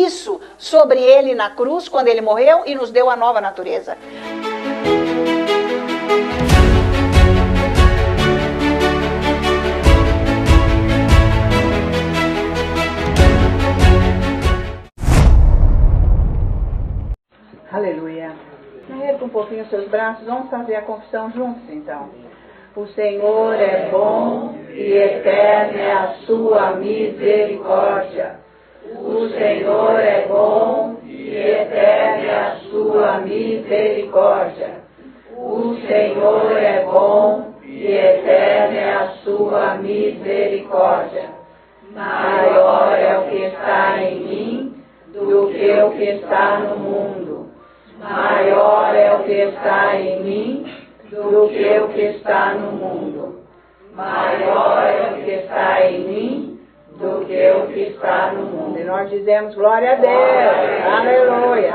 isso sobre ele na cruz, quando ele morreu, e nos deu a nova natureza. Aleluia. Erga um pouquinho os seus braços, vamos fazer a confissão juntos então. O Senhor é bom e eterna é a sua misericórdia. O Senhor é bom e eterna é a sua misericórdia. O Senhor é bom e eterna é a sua misericórdia. Maior é o que está em mim do que o que está no mundo. Maior é o que está em mim do que o que está no mundo. Maior é o que está em mim do que o que está no mundo. E nós dizemos glória a Deus. Aleluia.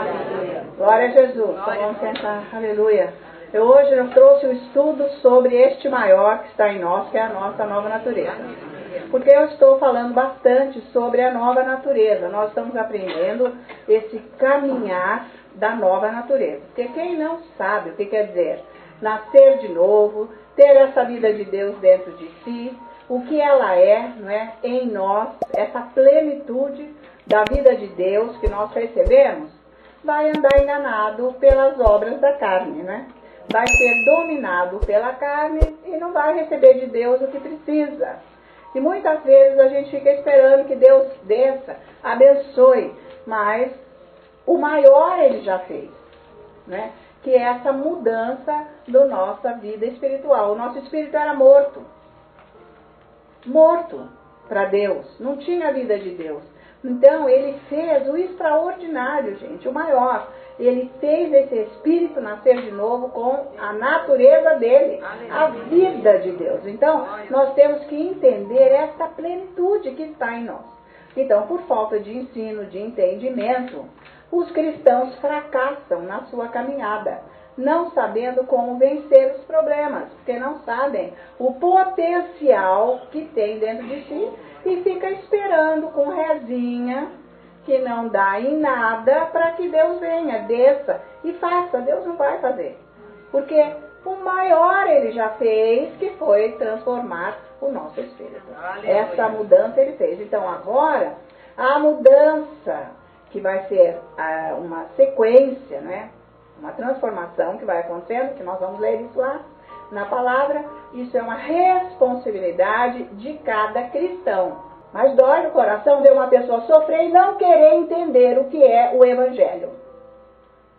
Glória a Jesus. Então vamos sentar. Aleluia. Hoje eu trouxe um estudo sobre este maior que está em nós, que é a nossa nova natureza. Porque eu estou falando bastante sobre a nova natureza. Nós estamos aprendendo esse caminhar da nova natureza. Porque quem não sabe o que quer dizer nascer de novo, ter essa vida de Deus dentro de si, o que ela é, não é, em nós, essa plenitude da vida de Deus que nós recebemos, vai andar enganado pelas obras da carne, né? Vai ser dominado pela carne e não vai receber de Deus o que precisa. E muitas vezes a gente fica esperando que Deus desça, abençoe, mas o maior ele já fez, né? Que é essa mudança da nossa vida espiritual. O nosso espírito era morto para Deus, não tinha a vida de Deus. Então ele fez o extraordinário, gente, o maior. Ele fez esse espírito nascer de novo com a natureza dele, a vida de Deus. Então nós temos que entender essa plenitude que está em nós. Então, por falta de ensino, de entendimento, os cristãos fracassam na sua caminhada, não sabendo como vencer os problemas, porque não sabem o potencial que tem dentro de si e fica esperando com rezinha, que não dá em nada, para que Deus venha, desça e faça. Deus não vai fazer, porque o maior ele já fez, que foi transformar o nosso espírito. Essa mudança ele fez. Então agora, a mudança que vai ser uma sequência, né? Uma transformação que vai acontecendo, que nós vamos ler isso lá na palavra. Isso é uma responsabilidade de cada cristão. Mas dói no coração ver uma pessoa sofrer e não querer entender o que é o Evangelho.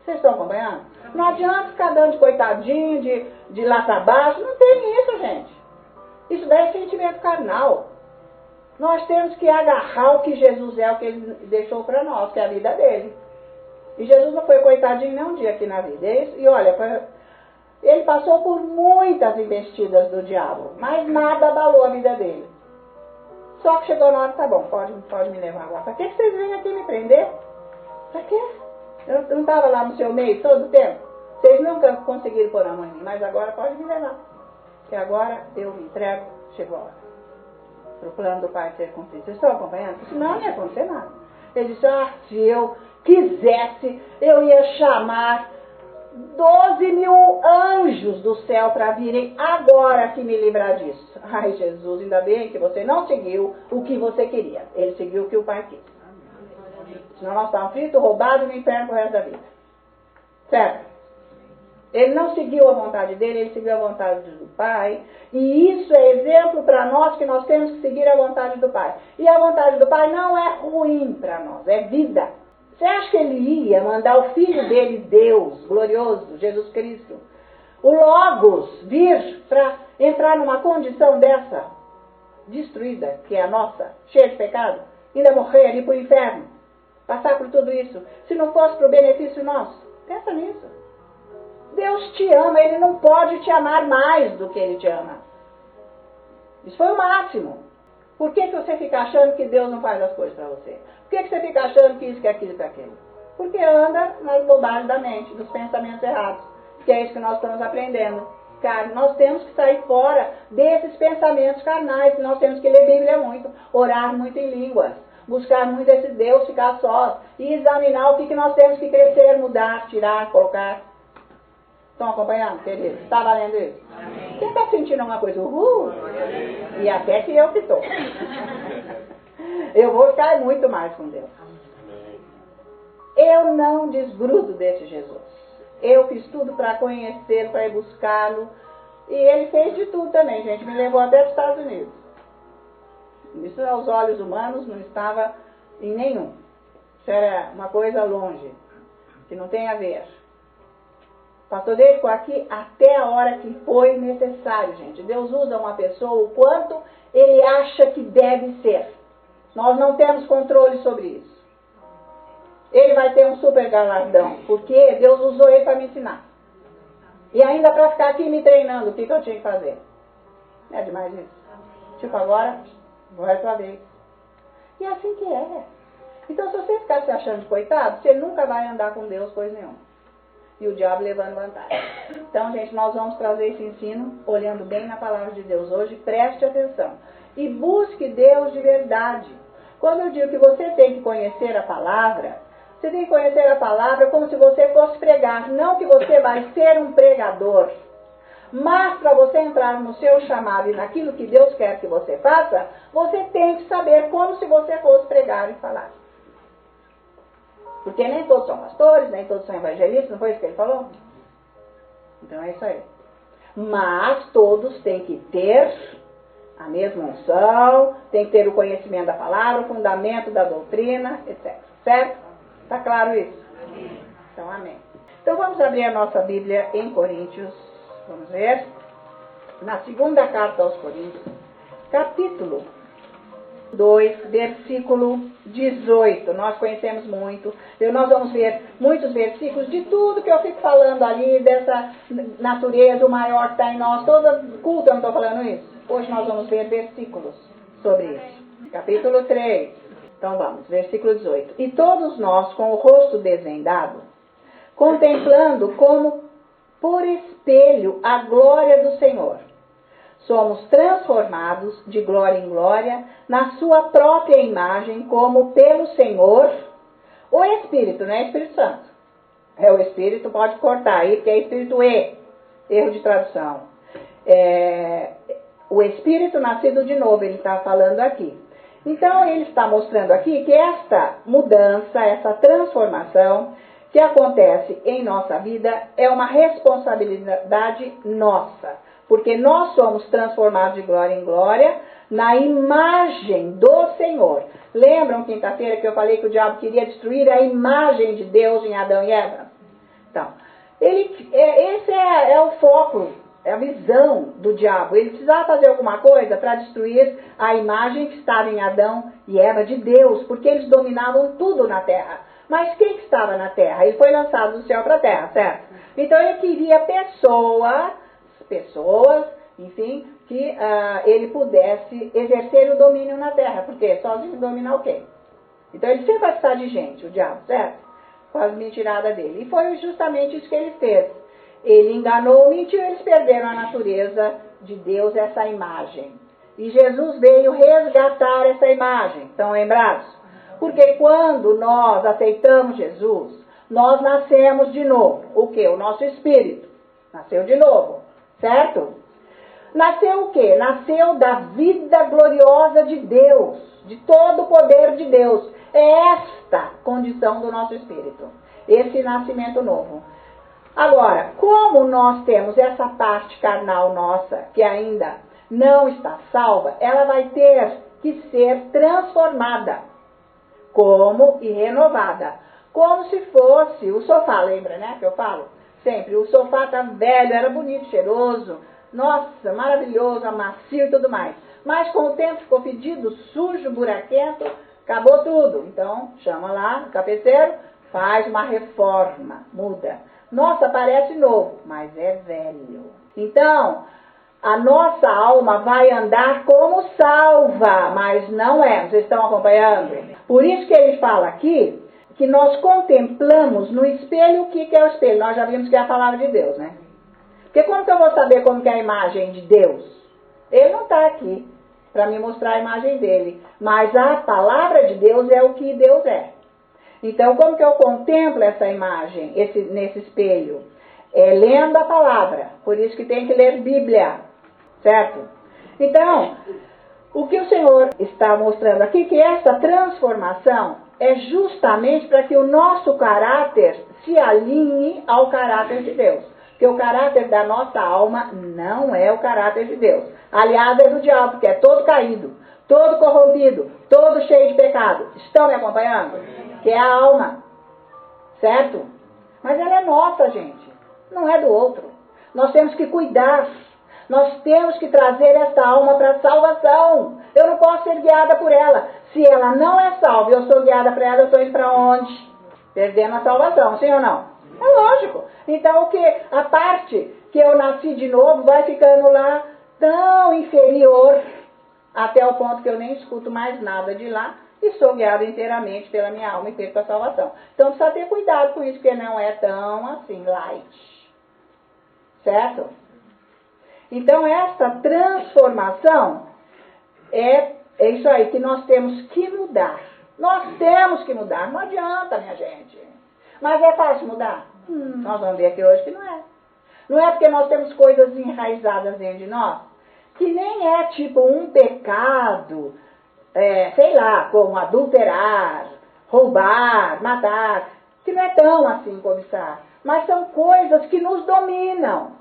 Vocês estão acompanhando? Não adianta ficar dando de coitadinho, de lá para baixo. Não tem isso, gente. Isso daí é sentimento carnal. Nós temos que agarrar o que Jesus é, o que ele deixou para nós, que é a vida dele. E Jesus não foi coitadinho nem um dia aqui na vida. E olha, ele passou por muitas investidas do diabo, mas nada abalou a vida dele. Só que chegou na hora, tá bom, pode me levar agora. Pra que vocês vêm aqui me prender? Pra quê? Eu não estava lá no seu meio todo o tempo? Vocês nunca conseguiram pôr a mão em mim, mas agora pode me levar. Porque agora eu me entrego, chegou a hora. Para o plano do Pai ser cumprido. Vocês estão acompanhando? Senão não ia acontecer nada. Ele disse, se eu quisesse, eu ia chamar 12 mil anjos do céu para virem agora que me livrar disso. Ai, Jesus, ainda bem que você não seguiu o que você queria. Ele seguiu o que o Pai quis. Senão nós estávamos fritos, roubados no inferno pro resto da vida. Certo? Ele não seguiu a vontade dele, ele seguiu a vontade do Pai. E isso é exemplo para nós, que nós temos que seguir a vontade do Pai. E a vontade do Pai não é ruim para nós, é vida. Você acha que ele ia mandar o Filho dele, Deus, glorioso, Jesus Cristo, o Logos, vir para entrar numa condição dessa, destruída, que é a nossa, cheia de pecado, ainda morrer ali para o inferno, passar por tudo isso, se não fosse para o benefício nosso? Pensa nisso. Deus te ama, ele não pode te amar mais do que ele te ama. Isso foi o máximo. Por que você fica achando que Deus não faz as coisas para você? Por que você fica achando que isso, que aquilo, que aquilo? Porque anda nas bobagens da mente, dos pensamentos errados. Que é isso que nós estamos aprendendo. Cara, nós temos que sair fora desses pensamentos carnais. Nós temos que ler Bíblia muito, orar muito em línguas. buscar muito esse Deus, ficar sós e examinar o que nós temos que crescer, mudar, tirar, colocar. Estão acompanhando, queridos? Está valendo isso? Amém. Quem está sentindo alguma coisa? Uhul! E até que eu que estou. Eu vou ficar muito mais com Deus. Eu não desgrudo desse Jesus. Eu fiz tudo para conhecê-lo, para ir buscá-lo. E ele fez de tudo também, gente. Me levou até os Estados Unidos. Isso aos olhos humanos não estava em nenhum. Isso era uma coisa longe, que não tem a ver. O pastor dele ficou aqui até a hora que foi necessário, gente. Deus usa uma pessoa o quanto ele acha que deve ser. Nós não temos controle sobre isso. Ele vai ter um super galardão, porque Deus usou ele para me ensinar. E ainda para ficar aqui me treinando o que eu tinha que fazer. Não é demais isso? Tipo, agora é tua vez. E é assim que é. Então, se você ficar se achando de coitado, você nunca vai andar com Deus coisa nenhuma. E o diabo levando vantagem. Então, gente, nós vamos trazer esse ensino olhando bem na palavra de Deus hoje. Preste atenção. E busque Deus de verdade. Quando eu digo que você tem que conhecer a palavra, você tem que conhecer a palavra como se você fosse pregar. Não que você vai ser um pregador. Mas para você entrar no seu chamado e naquilo que Deus quer que você faça, você tem que saber como se você fosse pregar e falar. Porque nem todos são pastores, nem todos são evangelistas, não foi isso que ele falou? Então é isso aí. Mas todos têm que ter a mesma unção, tem que ter o conhecimento da palavra, o fundamento da doutrina, etc. Certo? Está claro isso? Amém. Então, amém. Então vamos abrir a nossa Bíblia em Coríntios. Vamos ver. Na segunda carta aos Coríntios, capítulo 2, versículo 18. Nós conhecemos muito. Nós vamos ver muitos versículos de tudo que eu fico falando ali, dessa natureza, o maior que está em nós. Todo culto eu não estou falando isso. Hoje nós vamos ver versículos sobre isso. Capítulo 3. Então vamos, versículo 18. E todos nós, com o rosto desvendado, contemplando como por espelho a glória do Senhor, somos transformados de glória em glória na sua própria imagem, como pelo Senhor, o Espírito, não é Espírito Santo. É o Espírito, pode cortar aí, porque é Espírito E, erro de tradução. O Espírito nascido de novo, ele está falando aqui. Então, ele está mostrando aqui que esta mudança, essa transformação que acontece em nossa vida é uma responsabilidade nossa. Porque nós somos transformados de glória em glória na imagem do Senhor. Lembram quinta-feira que eu falei que o diabo queria destruir a imagem de Deus em Adão e Eva? Então, esse é o foco, é a visão do diabo. Ele precisava fazer alguma coisa para destruir a imagem que estava em Adão e Eva de Deus, porque eles dominavam tudo na terra. Mas quem estava na terra? Ele foi lançado do céu para a terra, certo? Então ele queria pessoas, enfim, que ele pudesse exercer o domínio na terra, porque sozinho dominar o quê? Então ele sempre vai precisar de gente, o diabo, certo? Com as mentiradas dele. E foi justamente isso que ele fez. Ele enganou, mentiu, eles perderam a natureza de Deus, essa imagem. E Jesus veio resgatar essa imagem. Estão lembrados? Porque quando nós aceitamos Jesus, nós nascemos de novo. O quê? O nosso espírito nasceu de novo. Certo? Nasceu o quê? Nasceu da vida gloriosa de Deus, de todo o poder de Deus. É esta condição do nosso espírito, esse nascimento novo. Agora, como nós temos essa parte carnal nossa, que ainda não está salva, ela vai ter que ser transformada e renovada. Como se fosse o sofá, lembra, né, que eu falo? Sempre, o sofá tá velho, era bonito, cheiroso, nossa, maravilhoso, macio e tudo mais. Mas com o tempo ficou fedido, sujo, buraquento, acabou tudo. Então, chama lá o tapeceiro, faz uma reforma, muda. Nossa, parece novo, mas é velho. Então, a nossa alma vai andar como salva, mas não é. Vocês estão acompanhando? Por isso que ele fala aqui que nós contemplamos no espelho. O que é o espelho? Nós já vimos que é a palavra de Deus, né? Porque como que eu vou saber como que é a imagem de Deus? Ele não está aqui. para me mostrar a imagem dele. Mas a palavra de Deus é o que Deus é. Então, como que eu contemplo essa imagem nesse espelho? Lendo a palavra. Por isso que tem que ler Bíblia. Certo? Então, o que o Senhor está mostrando aqui, que essa transformação é justamente para que o nosso caráter se alinhe ao caráter de Deus. Porque o caráter da nossa alma não é o caráter de Deus. Aliás, é do diabo, porque é todo caído, todo corrompido, todo cheio de pecado. Estão me acompanhando? Que é a alma. Certo? Mas ela é nossa, gente. Não é do outro. Nós temos que cuidar. Nós temos que trazer essa alma para a salvação. Eu não posso ser guiada por ela. Se ela não é salva e eu sou guiada para ela, eu estou indo para onde? Perdendo a salvação, sim ou não? É lógico. Então, a parte que eu nasci de novo vai ficando lá tão inferior, até o ponto que eu nem escuto mais nada de lá e sou guiada inteiramente pela minha alma e perco a salvação. Então, precisa ter cuidado com isso, porque não é tão assim, light. Certo? Então, essa transformação é isso aí que nós temos que mudar. Nós temos que mudar. Não adianta, minha gente. Mas é fácil mudar? Nós vamos ver aqui hoje que não é. Não é porque nós temos coisas enraizadas dentro de nós, que nem é tipo um pecado, sei lá, como adulterar, roubar, matar, que não é tão assim cobiçar. Mas são coisas que nos dominam.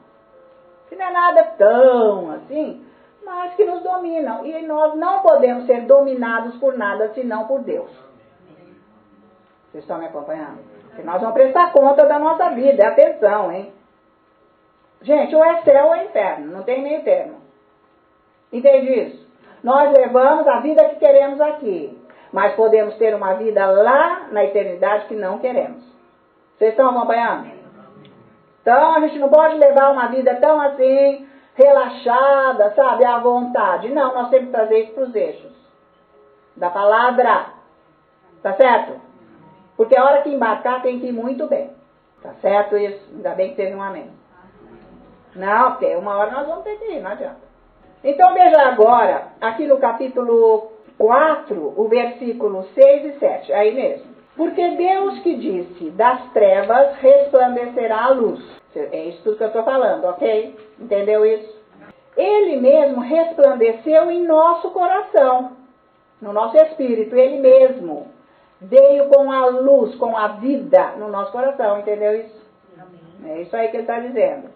Que não é nada tão assim, mas que nos dominam. E nós não podemos ser dominados por nada, senão por Deus. Vocês estão me acompanhando? Porque nós vamos prestar conta da nossa vida. Atenção, hein? Gente, ou é céu ou é inferno. Não tem meio termo. Entende isso? Nós levamos a vida que queremos aqui. Mas podemos ter uma vida lá na eternidade que não queremos. Vocês estão acompanhando? Então, a gente não pode levar uma vida tão assim, relaxada, sabe, à vontade. Não, nós temos que trazer isso para os eixos da palavra. Tá certo? Porque a hora que embarcar tem que ir muito bem. Tá certo isso? Ainda bem que teve um amém. Não, porque uma hora nós vamos ter que ir, não adianta. Então, veja agora, aqui no capítulo 4, o versículo 6 e 7. Aí mesmo. Porque Deus que disse, das trevas resplandecerá a luz. É isso tudo que eu estou falando, ok? Entendeu isso? Ele mesmo resplandeceu em nosso coração, no nosso espírito. Ele mesmo veio com a luz, com a vida no nosso coração, entendeu isso? É isso aí que ele está dizendo.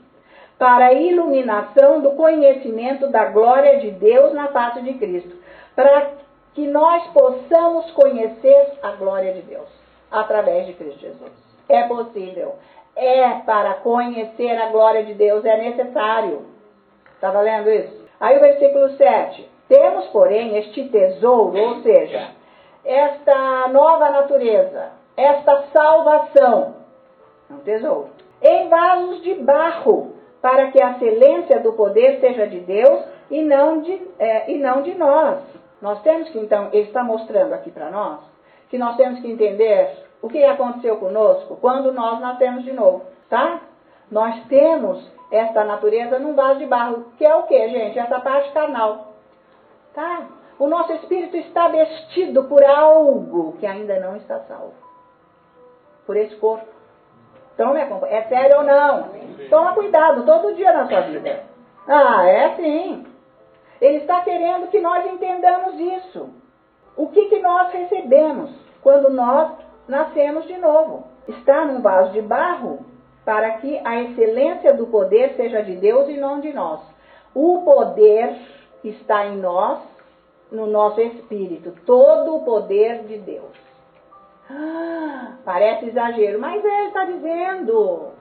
Para a iluminação do conhecimento da glória de Deus na face de Cristo. Para que nós possamos conhecer a glória de Deus através de Cristo Jesus. É possível. Para conhecer a glória de Deus é necessário. Está valendo isso? Aí o versículo 7. Temos, porém, este tesouro, ou seja, esta nova natureza, esta salvação, um tesouro, em vasos de barro, para que a excelência do poder seja de Deus e não de nós. Nós temos que, então, ele está mostrando aqui para nós, que nós temos que entender o que aconteceu conosco quando nós nascemos de novo, tá? Nós temos esta natureza num vaso de barro, que é o que, gente? Essa parte carnal, tá? O nosso espírito está vestido por algo que ainda não está salvo. Por esse corpo. Então, me acompanha. É sério ou não? Toma cuidado todo dia na sua vida. É sim. Ele está querendo que nós entendamos isso. O que nós recebemos quando nós nascemos de novo? Está num vaso de barro para que a excelência do poder seja de Deus e não de nós. O poder está em nós, no nosso espírito. Todo o poder de Deus. Parece exagero, mas ele está dizendo.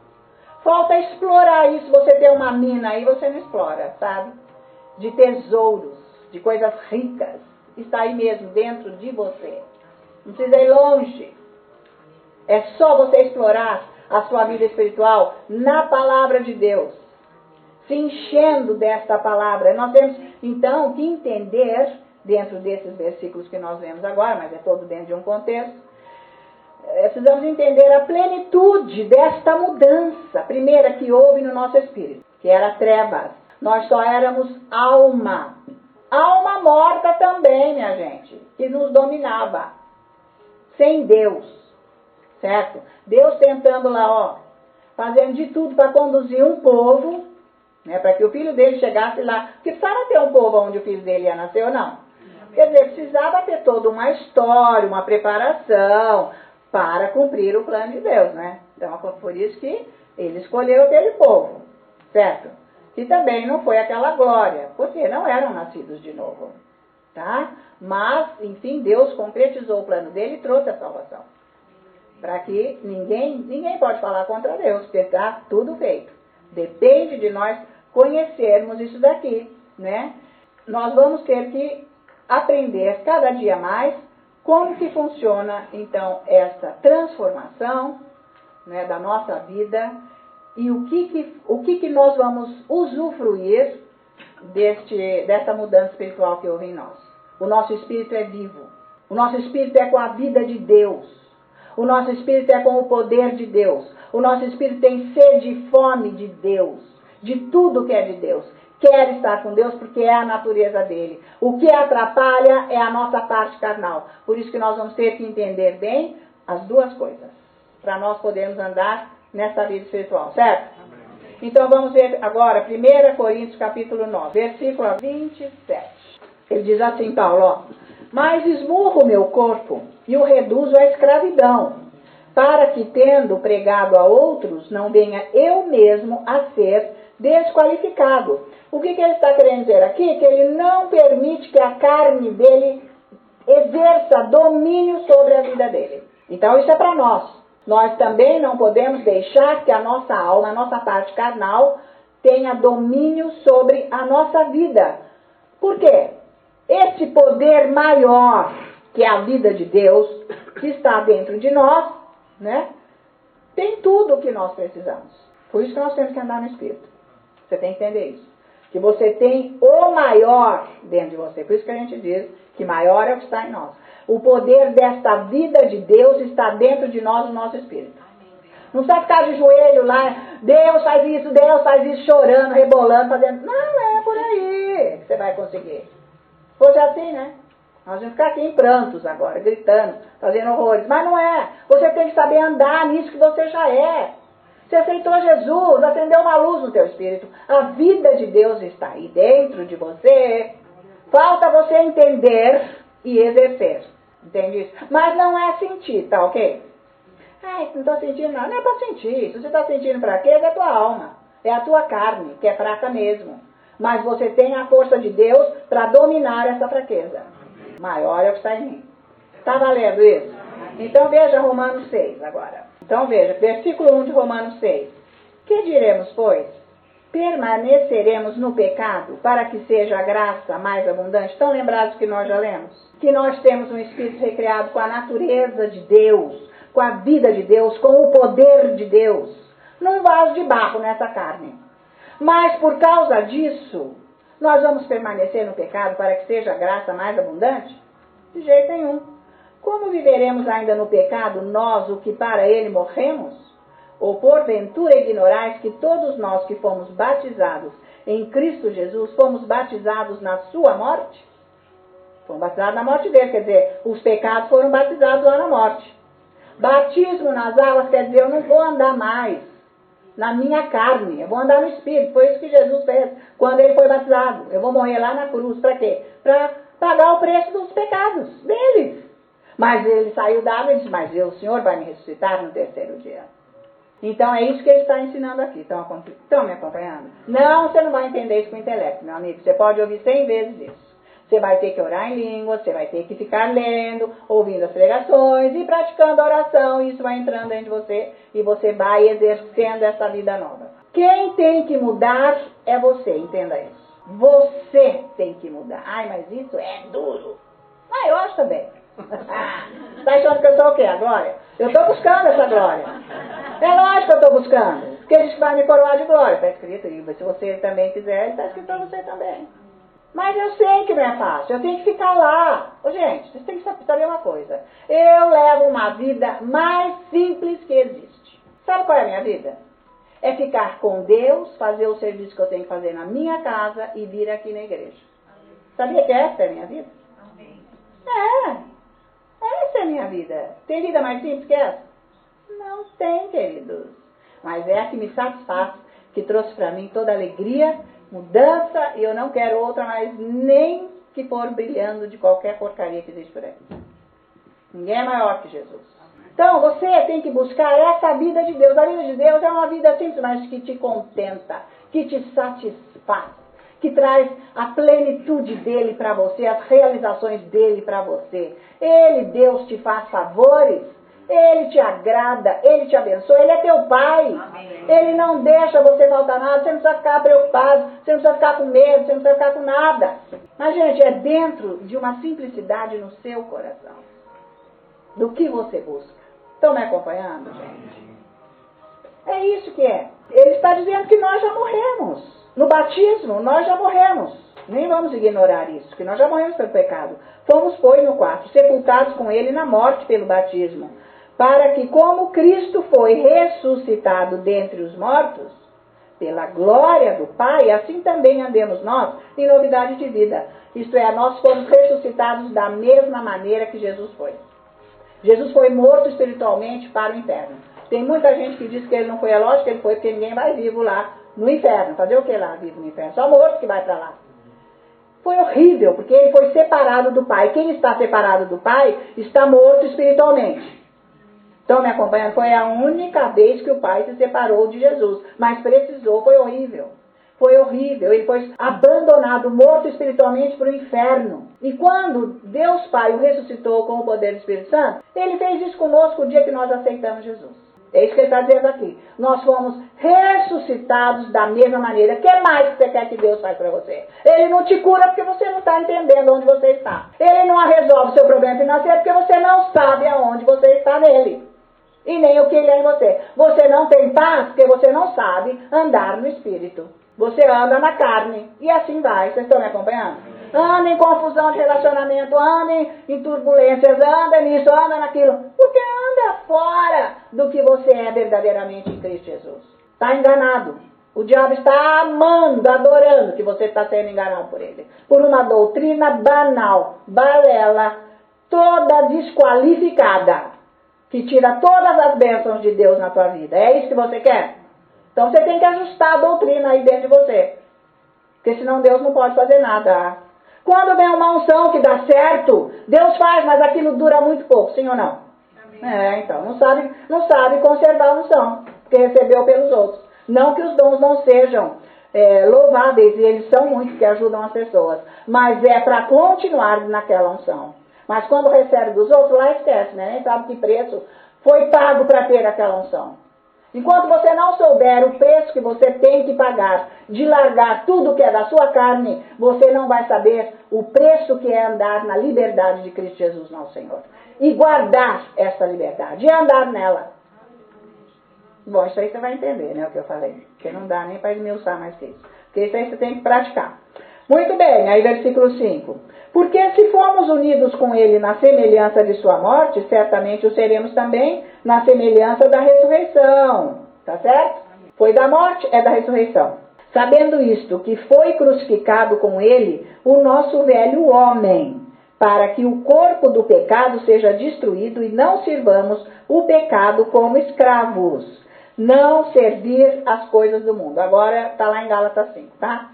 Falta explorar isso. Você tem uma mina aí, você não explora, sabe? De tesouros, de coisas ricas, está aí mesmo, dentro de você. Não precisa ir longe. É só você explorar a sua vida espiritual na palavra de Deus, se enchendo desta palavra. Nós temos, então, que entender, dentro desses versículos que nós vemos agora, mas é todo dentro de um contexto, precisamos entender a plenitude desta mudança, primeira que houve no nosso espírito, que era trevas. Nós só éramos alma. Alma morta também, minha gente, que nos dominava. Sem Deus, certo? Deus tentando lá, ó, fazendo de tudo para conduzir um povo, né, para que o filho dele chegasse lá. Porque precisava ter um povo onde o filho dele ia nascer ou não? Quer dizer, precisava ter toda uma história, uma preparação para cumprir o plano de Deus, né? Então, por isso que ele escolheu aquele povo, certo? Que também não foi aquela glória, porque não eram nascidos de novo, tá? Mas, enfim, Deus concretizou o plano dele e trouxe a salvação. Para que ninguém pode falar contra Deus, porque está tudo feito. Depende de nós conhecermos isso daqui, né? Nós vamos ter que aprender cada dia mais como que funciona, então, essa transformação, né, da nossa vida e o que nós vamos usufruir dessa mudança espiritual que houve em nós. O nosso espírito é vivo. O nosso espírito é com a vida de Deus. O nosso espírito é com o poder de Deus. O nosso espírito tem sede e fome de Deus, de tudo que é de Deus. Quer estar com Deus porque é a natureza dele. O que atrapalha é a nossa parte carnal. Por isso que nós vamos ter que entender bem as duas coisas, para nós podermos andar nessa vida espiritual, certo? Então vamos ver agora 1 Coríntios capítulo 9, versículo 27. Ele diz assim, Paulo, ó, mas esmurro o meu corpo e o reduzo à escravidão, para que, tendo pregado a outros, não venha eu mesmo a ser desqualificado. O que ele está querendo dizer aqui? Que ele não permite que a carne dele exerça domínio sobre a vida dele. Então isso é para nós. Nós também não podemos deixar que a nossa alma, a nossa parte carnal, tenha domínio sobre a nossa vida. Por quê? Esse poder maior, que é a vida de Deus, que está dentro de nós, né, tem tudo o que nós precisamos. Por isso que nós temos que andar no Espírito. Você tem que entender isso. Que você tem o maior dentro de você. Por isso que a gente diz que maior é o que está em nós. O poder desta vida de Deus está dentro de nós, no nosso Espírito. Não precisa ficar de joelho lá, Deus faz isso, chorando, rebolando, fazendo... Não é por aí que você vai conseguir. Hoje é assim, né? Nós vamos ficar aqui em prantos agora, gritando, fazendo horrores. Mas não é. Você tem que saber andar nisso que você já é. Você aceitou Jesus, acendeu uma luz no teu espírito. A vida de Deus está aí dentro de você. Falta você entender e exercer. Entende isso? Mas não é sentir, tá ok? Ai, não estou sentindo nada. Não é para sentir. Se você está sentindo fraqueza, é a tua alma. É a tua carne, que é fraca mesmo. Mas você tem a força de Deus para dominar essa fraqueza. Maior é o que está em mim. Está valendo isso? Então veja Romanos 6 agora. Então veja, versículo 1 de Romanos 6. Que diremos, pois? Permaneceremos no pecado para que seja a graça mais abundante? Estão lembrados que nós já lemos? Que nós temos um espírito recriado com a natureza de Deus, com a vida de Deus, com o poder de Deus, num vaso de barro nessa carne. Mas por causa disso, nós vamos permanecer no pecado para que seja a graça mais abundante? De jeito nenhum. Como viveremos ainda no pecado, nós, o que para ele morremos? Ou porventura ignorais que todos nós que fomos batizados em Cristo Jesus, fomos batizados na sua morte? Fomos batizados na morte dele, quer dizer, os pecados foram batizados lá na morte. Batismo nas águas quer dizer, eu não vou andar mais na minha carne, eu vou andar no Espírito. Foi isso que Jesus fez quando ele foi batizado. Eu vou morrer lá na cruz, para quê? Para pagar o preço dos pecados deles. Mas ele saiu da água e disse, mas o Senhor vai me ressuscitar no terceiro dia. Então é isso que ele está ensinando aqui. Estão me acompanhando? Não, você não vai entender isso com o intelecto, meu amigo. Você pode ouvir 100 vezes isso. Você vai ter que orar em língua, você vai ter que ficar lendo, ouvindo as pregações e praticando a oração. E isso vai entrando dentro de você e você vai exercendo essa vida nova. Quem tem que mudar é você, entenda isso. Você tem que mudar. Ai, mas isso é duro. Ah, eu acho também. Tá achando que eu sou o quê? A glória? Eu estou buscando essa glória. É lógico que eu estou buscando. Porque a gente vai me coroar de glória. Está escrito, e se você também quiser, está escrito para você também. Mas eu sei que não é fácil. Eu tenho que ficar lá. Ô, gente, vocês têm que saber uma coisa. Eu levo uma vida mais simples que existe. Sabe qual é a minha vida? É ficar com Deus, fazer o serviço que eu tenho que fazer na minha casa e vir aqui na igreja. Sabia que essa é a minha vida? Essa é a minha vida. Tem vida mais simples que essa? Não tem, queridos. Mas é a que me satisfaz, que trouxe para mim toda alegria, mudança, e eu não quero outra mais nem que for brilhando de qualquer porcaria que existe por aí. Ninguém é maior que Jesus. Então, você tem que buscar essa vida de Deus. A vida de Deus é uma vida simples, mas que te contenta, que te satisfaz, que traz a plenitude dele para você, as realizações dele para você. Ele, Deus, te faz favores, ele te agrada, ele te abençoa, ele é teu pai. Amém. Ele não deixa você faltar nada, você não precisa ficar preocupado, você não precisa ficar com medo, você não precisa ficar com nada. Mas, gente, é dentro de uma simplicidade no seu coração, do que você busca. Estão me acompanhando, gente? É isso que é. Ele está dizendo que nós já morremos. No batismo, nós já morremos. Nem vamos ignorar isso, que nós já morremos pelo pecado. Fomos, pois, no 4, sepultados com ele na morte pelo batismo, para que, como Cristo foi ressuscitado dentre os mortos, pela glória do Pai, assim também andemos nós em novidade de vida. Isto é, nós fomos ressuscitados da mesma maneira que Jesus foi. Jesus foi morto espiritualmente para o inferno. Tem muita gente que diz que ele não foi, é lógico que ele foi, porque ninguém vai vivo lá no inferno. Fazer o que lá vivo no inferno? Só morto que vai para lá. Foi horrível, porque ele foi separado do Pai. Quem está separado do Pai está morto espiritualmente. Estão me acompanhando? Foi a única vez que o Pai se separou de Jesus. Mas precisou, foi horrível. Foi horrível. Ele foi abandonado, morto espiritualmente para o inferno. E quando Deus Pai o ressuscitou com o poder do Espírito Santo, ele fez isso conosco o dia que nós aceitamos Jesus. É isso que ele está dizendo aqui. Nós fomos ressuscitados da mesma maneira. O que mais que você quer que Deus faça para você? Ele não te cura porque você não está entendendo onde você está. Ele não resolve o seu problema financeiro porque você não sabe aonde você está nele. E nem o que ele é em você. Você não tem paz porque você não sabe andar no Espírito. Você anda na carne. E assim vai. Vocês estão me acompanhando? Anda em confusão de relacionamento, anda em turbulências, anda nisso, anda naquilo. Porque anda fora do que você é verdadeiramente em Cristo Jesus. Está enganado. O diabo está amando, adorando que você está sendo enganado por ele. Por uma doutrina banal, balela, toda desqualificada, que tira todas as bênçãos de Deus na tua vida. É isso que você quer? Então você tem que ajustar a doutrina aí dentro de você. Porque senão Deus não pode fazer nada. Quando vem uma unção que dá certo, Deus faz, mas aquilo dura muito pouco, sim ou não? Amém. Então, não sabe conservar a unção, porque recebeu pelos outros. Não que os dons não sejam louváveis, e eles são muito, que ajudam as pessoas. Mas é para continuar naquela unção. Mas quando recebe dos outros, lá esquece, né? Nem sabe que preço foi pago para ter aquela unção. Enquanto você não souber o preço que você tem que pagar de largar tudo que é da sua carne, você não vai saber o preço que é andar na liberdade de Cristo Jesus, nosso Senhor. E guardar essa liberdade e andar nela. Bom, isso aí você vai entender, né, o que eu falei. Porque não dá nem para esmiuçar mais que isso. Porque isso aí você tem que praticar. Muito bem, aí versículo 5. Porque se formos unidos com ele na semelhança de sua morte, certamente o seremos também na semelhança da ressurreição. Tá certo? Foi da morte, é da ressurreição. Sabendo isto, que foi crucificado com ele o nosso velho homem, para que o corpo do pecado seja destruído e não sirvamos o pecado como escravos. Não servir as coisas do mundo. Agora está lá em Gálatas 5, tá?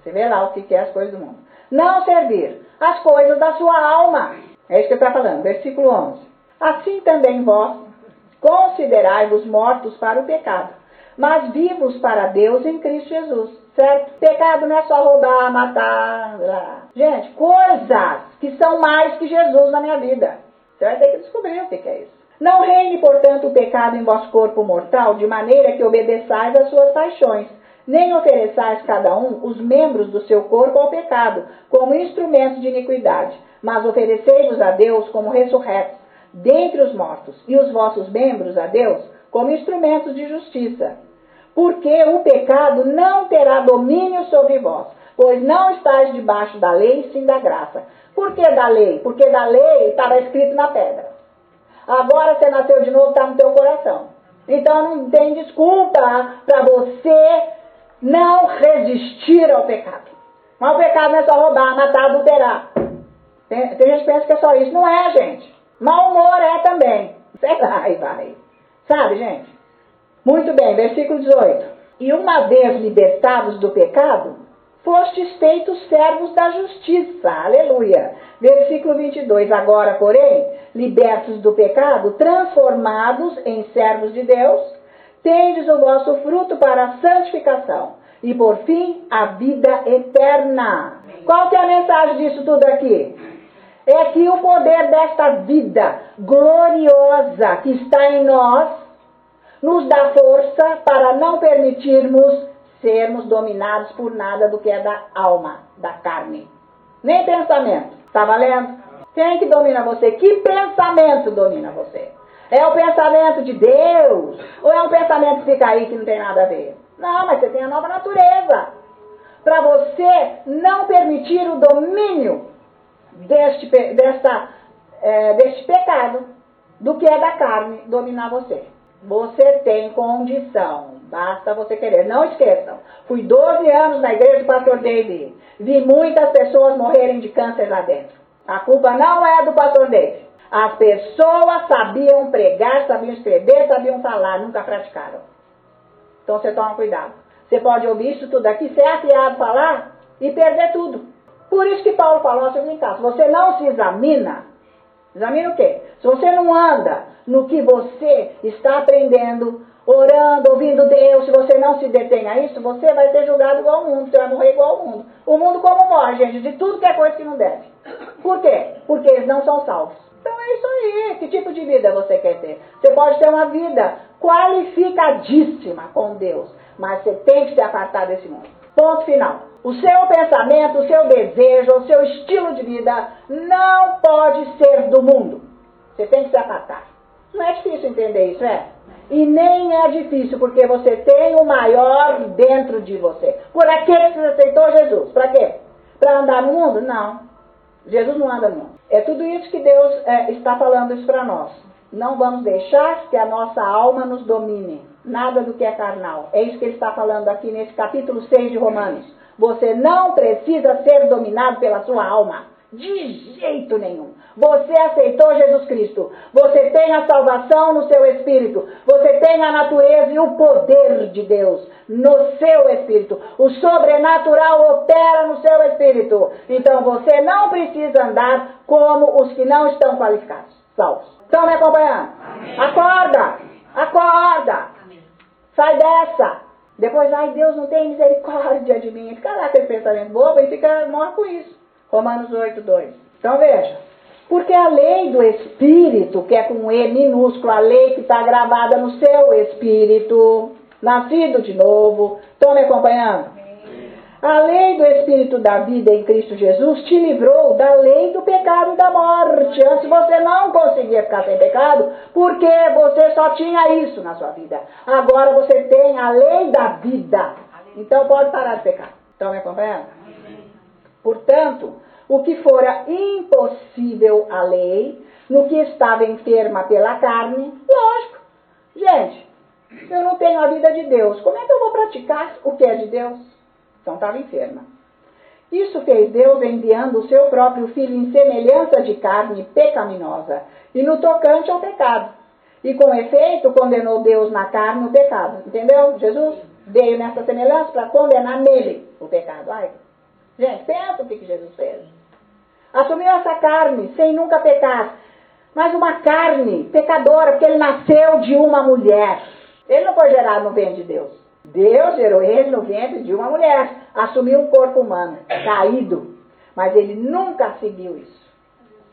Você vê lá o que é as coisas do mundo. Não servir as coisas da sua alma. É isso que ele está falando. Versículo 11. Assim também vós considerai-vos mortos para o pecado, mas vivos para Deus em Cristo Jesus. Certo? Pecado não é só roubar, matar. Gente, coisas que são mais que Jesus na minha vida. Você vai ter que descobrir o que é isso. Não reine, portanto, o pecado em vosso corpo mortal, de maneira que obedeçais às suas paixões. Nem ofereçais cada um os membros do seu corpo ao pecado, como instrumentos de iniquidade, mas oferecei-vos a Deus como ressurretos dentre os mortos, e os vossos membros a Deus como instrumentos de justiça. Porque o pecado não terá domínio sobre vós, pois não estáis debaixo da lei, sim da graça. Por que da lei? Porque da lei estava escrito na pedra. Agora você nasceu de novo, está no teu coração. Então não tem desculpa para você não resistir ao pecado. Mas o pecado não é só roubar, matar, adulterar. Tem gente que pensa que é só isso. Não é, gente. Mau humor é também. Sei lá, e vai. Sabe, gente? Muito bem, versículo 18. E uma vez libertados do pecado, fostes feitos servos da justiça. Aleluia. Versículo 22. Agora, porém, libertos do pecado, transformados em servos de Deus, tendes o vosso fruto para a santificação. E, por fim, a vida eterna. Qual que é a mensagem disso tudo aqui? É que o poder desta vida gloriosa que está em nós nos dá força para não permitirmos sermos dominados por nada do que é da alma, da carne. Nem pensamento. Está valendo? Quem que domina você? Que pensamento domina você? É o pensamento de Deus? Ou é um pensamento que fica aí que não tem nada a ver? Não, mas você tem a nova natureza. Para você não permitir o domínio deste pecado, do que é da carne, dominar você. Você tem condição, basta você querer. Não esqueçam, fui 12 anos na igreja do pastor David. Vi muitas pessoas morrerem de câncer lá dentro. A culpa não é do pastor David. As pessoas sabiam pregar, sabiam escrever, sabiam falar, nunca praticaram. Então você toma cuidado. Você pode ouvir isso tudo aqui, ser afiado a falar e perder tudo. Por isso que Paulo falou o seguinte: se você não se examina o quê? Se você não anda no que você está aprendendo, orando, ouvindo Deus, se você não se detém a isso, você vai ser julgado igual ao mundo, você vai morrer igual ao mundo. O mundo como morre, gente, de tudo que é coisa que não deve. Por quê? Porque eles não são salvos. Então é isso aí. Que tipo de vida você quer ter? Você pode ter uma vida qualificadíssima com Deus, mas você tem que se apartar desse mundo. Ponto final. O seu pensamento, o seu desejo, o seu estilo de vida não pode ser do mundo. Você tem que se apartar. Não é difícil entender isso, é? E nem é difícil, porque você tem o maior dentro de você. Por que você aceitou Jesus? Para quê? Para andar no mundo? Não. Jesus não anda no mundo. É tudo isso que Deus está falando isso para nós. Não vamos deixar que a nossa alma nos domine. Nada do que é carnal. É isso que ele está falando aqui nesse capítulo 6 de Romanos. Você não precisa ser dominado pela sua alma. De jeito nenhum. Você aceitou Jesus Cristo. Você tem a salvação no seu espírito. Você tem a natureza e o poder de Deus no seu espírito. O sobrenatural opera no seu espírito. Então você não precisa andar como os que não estão qualificados. Salvos. Estão me acompanhando? Amém. Acorda! Acorda! Amém. Sai dessa! Depois, ai, Deus não tem misericórdia de mim. Fica lá aquele pensamento bobo e morre com isso. Romanos 8:2. Então veja, porque a lei do Espírito, que é com E minúsculo, a lei que está gravada no seu espírito, nascido de novo, estão me acompanhando? A lei do Espírito da vida em Cristo Jesus te livrou da lei do pecado e da morte. Antes você não conseguia ficar sem pecado, porque você só tinha isso na sua vida. Agora você tem a lei da vida. Então pode parar de pecar. Estão me acompanhando? Portanto, o que fora impossível à lei, no que estava enferma pela carne, lógico. Gente, eu não tenho a vida de Deus. Como é que eu vou praticar o que é de Deus? Então estava enferma. Isso fez Deus enviando o seu próprio Filho em semelhança de carne pecaminosa, e no tocante ao pecado. E com efeito condenou Deus na carne o pecado. Entendeu? Jesus veio nessa semelhança para condenar nele o pecado. Ai, gente, pensa o que Jesus fez. Assumiu essa carne sem nunca pecar. Mas uma carne pecadora, porque ele nasceu de uma mulher. Ele não foi gerado no ventre de Deus. Deus gerou ele no ventre de uma mulher. Assumiu um corpo humano, caído. Mas ele nunca seguiu isso.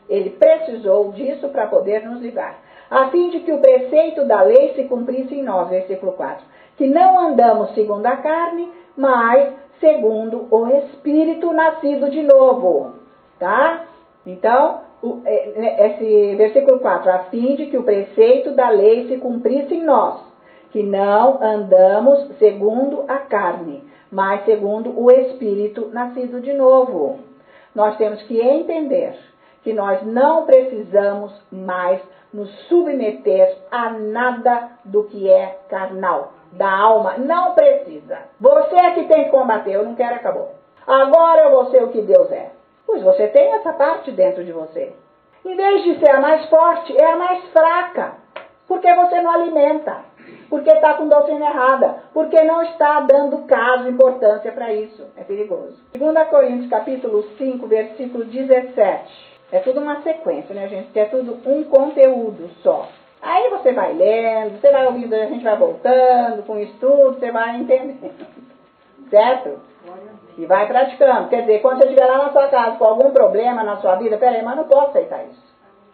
Ele precisou disso para poder nos livrar. A fim de que o preceito da lei se cumprisse em nós, versículo 4. Que não andamos segundo a carne, mas segundo o Espírito nascido de novo. Tá? Então, esse versículo 4. A fim de que o preceito da lei se cumprisse em nós. Que não andamos segundo a carne, mas segundo o Espírito nascido de novo. Nós temos que entender que nós não precisamos mais nos submeter a nada do que é carnal, da alma. Não precisa. Você é que tem que combater, eu não quero, acabou. agora eu vou ser o que Deus é. Pois você tem essa parte dentro de você. Em vez de ser a mais forte, é a mais fraca. Porque você não alimenta. Porque está com doutrina errada. Porque não está dando caso, importância para isso. É perigoso. 2 Coríntios capítulo 5, versículo 17. É tudo uma sequência, né, gente? Que é tudo um conteúdo só. Aí você vai lendo, você vai ouvindo, a gente vai voltando com o estudo, você vai entendendo. Certo? E vai praticando. Quer dizer, quando você estiver lá na sua casa com algum problema na sua vida, peraí, mas não posso aceitar isso.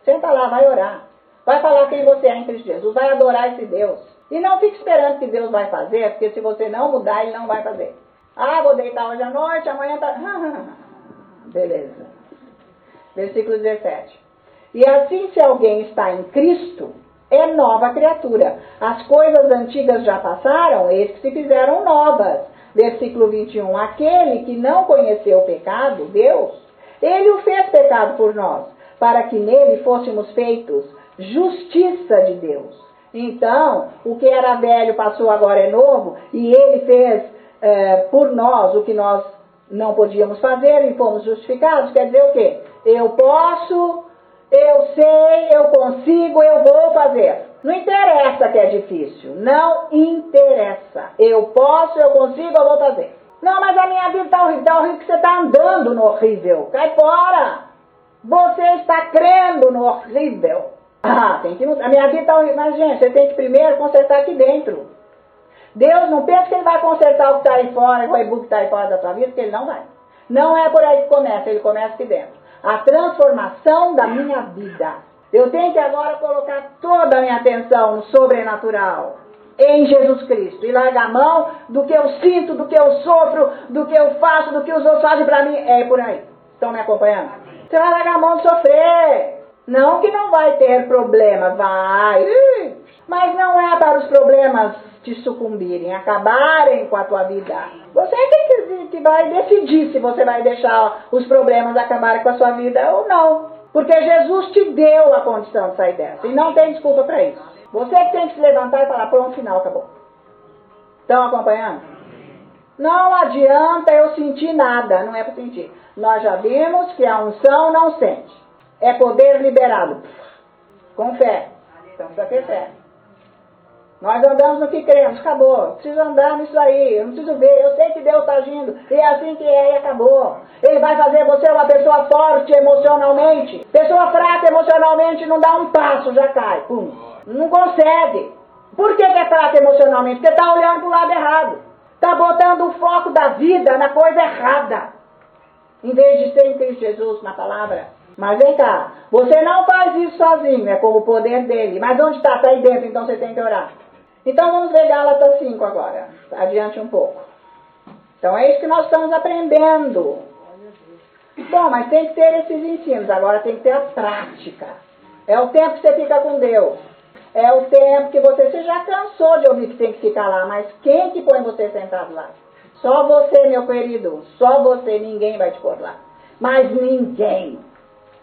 Senta lá, vai orar. Vai falar quem você é em Cristo Jesus. Vai adorar esse Deus. E não fique esperando que Deus vai fazer, porque se você não mudar, Ele não vai fazer. Ah, vou deitar hoje à noite, amanhã tá... Beleza. Versículo 17. E assim, se alguém está em Cristo, é nova criatura. As coisas antigas já passaram, eis que se fizeram novas. Versículo 21. Aquele que não conheceu o pecado, Deus, Ele o fez pecado por nós, para que nele fôssemos feitos justiça de Deus. Então, o que era velho passou, agora é novo, e Ele fez por nós o que nós não podíamos fazer e fomos justificados. Quer dizer o quê? Eu posso, eu sei, eu consigo, eu vou fazer. Não interessa que é difícil. Não interessa. Eu posso, eu consigo, eu vou fazer. Não, mas a minha vida está horrível que você está andando no horrível. Cai fora. Você está crendo no horrível. Ah, tem que... A minha vida está horrível. Mas, gente, você tem que primeiro consertar aqui dentro. Deus não pensa que Ele vai consertar o que está aí fora, o e-book que está aí fora da sua vida, porque Ele não vai. Não é por aí que começa, Ele começa aqui dentro. A transformação da minha vida. Eu tenho que agora colocar toda a minha atenção no sobrenatural, em Jesus Cristo, e largar a mão do que eu sinto, do que eu sofro, do que eu faço, do que os outros fazem para mim. É por aí. Estão me acompanhando? Você vai largar a mão de sofrer. Não que não vai ter problema, vai. Mas não é para os problemas te sucumbirem, acabarem com a tua vida. Você que vai decidir se você vai deixar os problemas acabarem com a sua vida ou não. Porque Jesus te deu a condição de sair dessa. E não tem desculpa para isso. Você que tem que se levantar e falar, pronto, final, acabou. Estão acompanhando? Não adianta eu sentir nada, não é para sentir. Nós já vimos que a unção não sente. É poder liberado. Com fé. Então precisa ter fé. Nós andamos no que cremos, acabou. Eu preciso andar nisso aí, eu não preciso ver, eu sei que Deus está agindo, e é assim que é e acabou. Ele vai fazer você uma pessoa forte emocionalmente. Pessoa fraca emocionalmente não dá um passo, já cai. Pum. Não consegue. Por que é fraca emocionalmente? Porque está olhando para o lado errado. Está botando o foco da vida na coisa errada. Em vez de ser em Cristo Jesus, na palavra. Mas vem cá, você não faz isso sozinho, é com o poder dele. Mas onde está? Está aí dentro, então você tem que orar. Então vamos ver Gálatas 5 agora. Adiante um pouco. Então é isso que nós estamos aprendendo. Bom, mas tem que ter esses ensinos. Agora tem que ter a prática. É o tempo que você fica com Deus. É o tempo que você já cansou de ouvir que tem que ficar lá. Mas quem que põe você sentado lá? Só você, meu querido. Só você. Ninguém vai te pôr lá. Mas ninguém.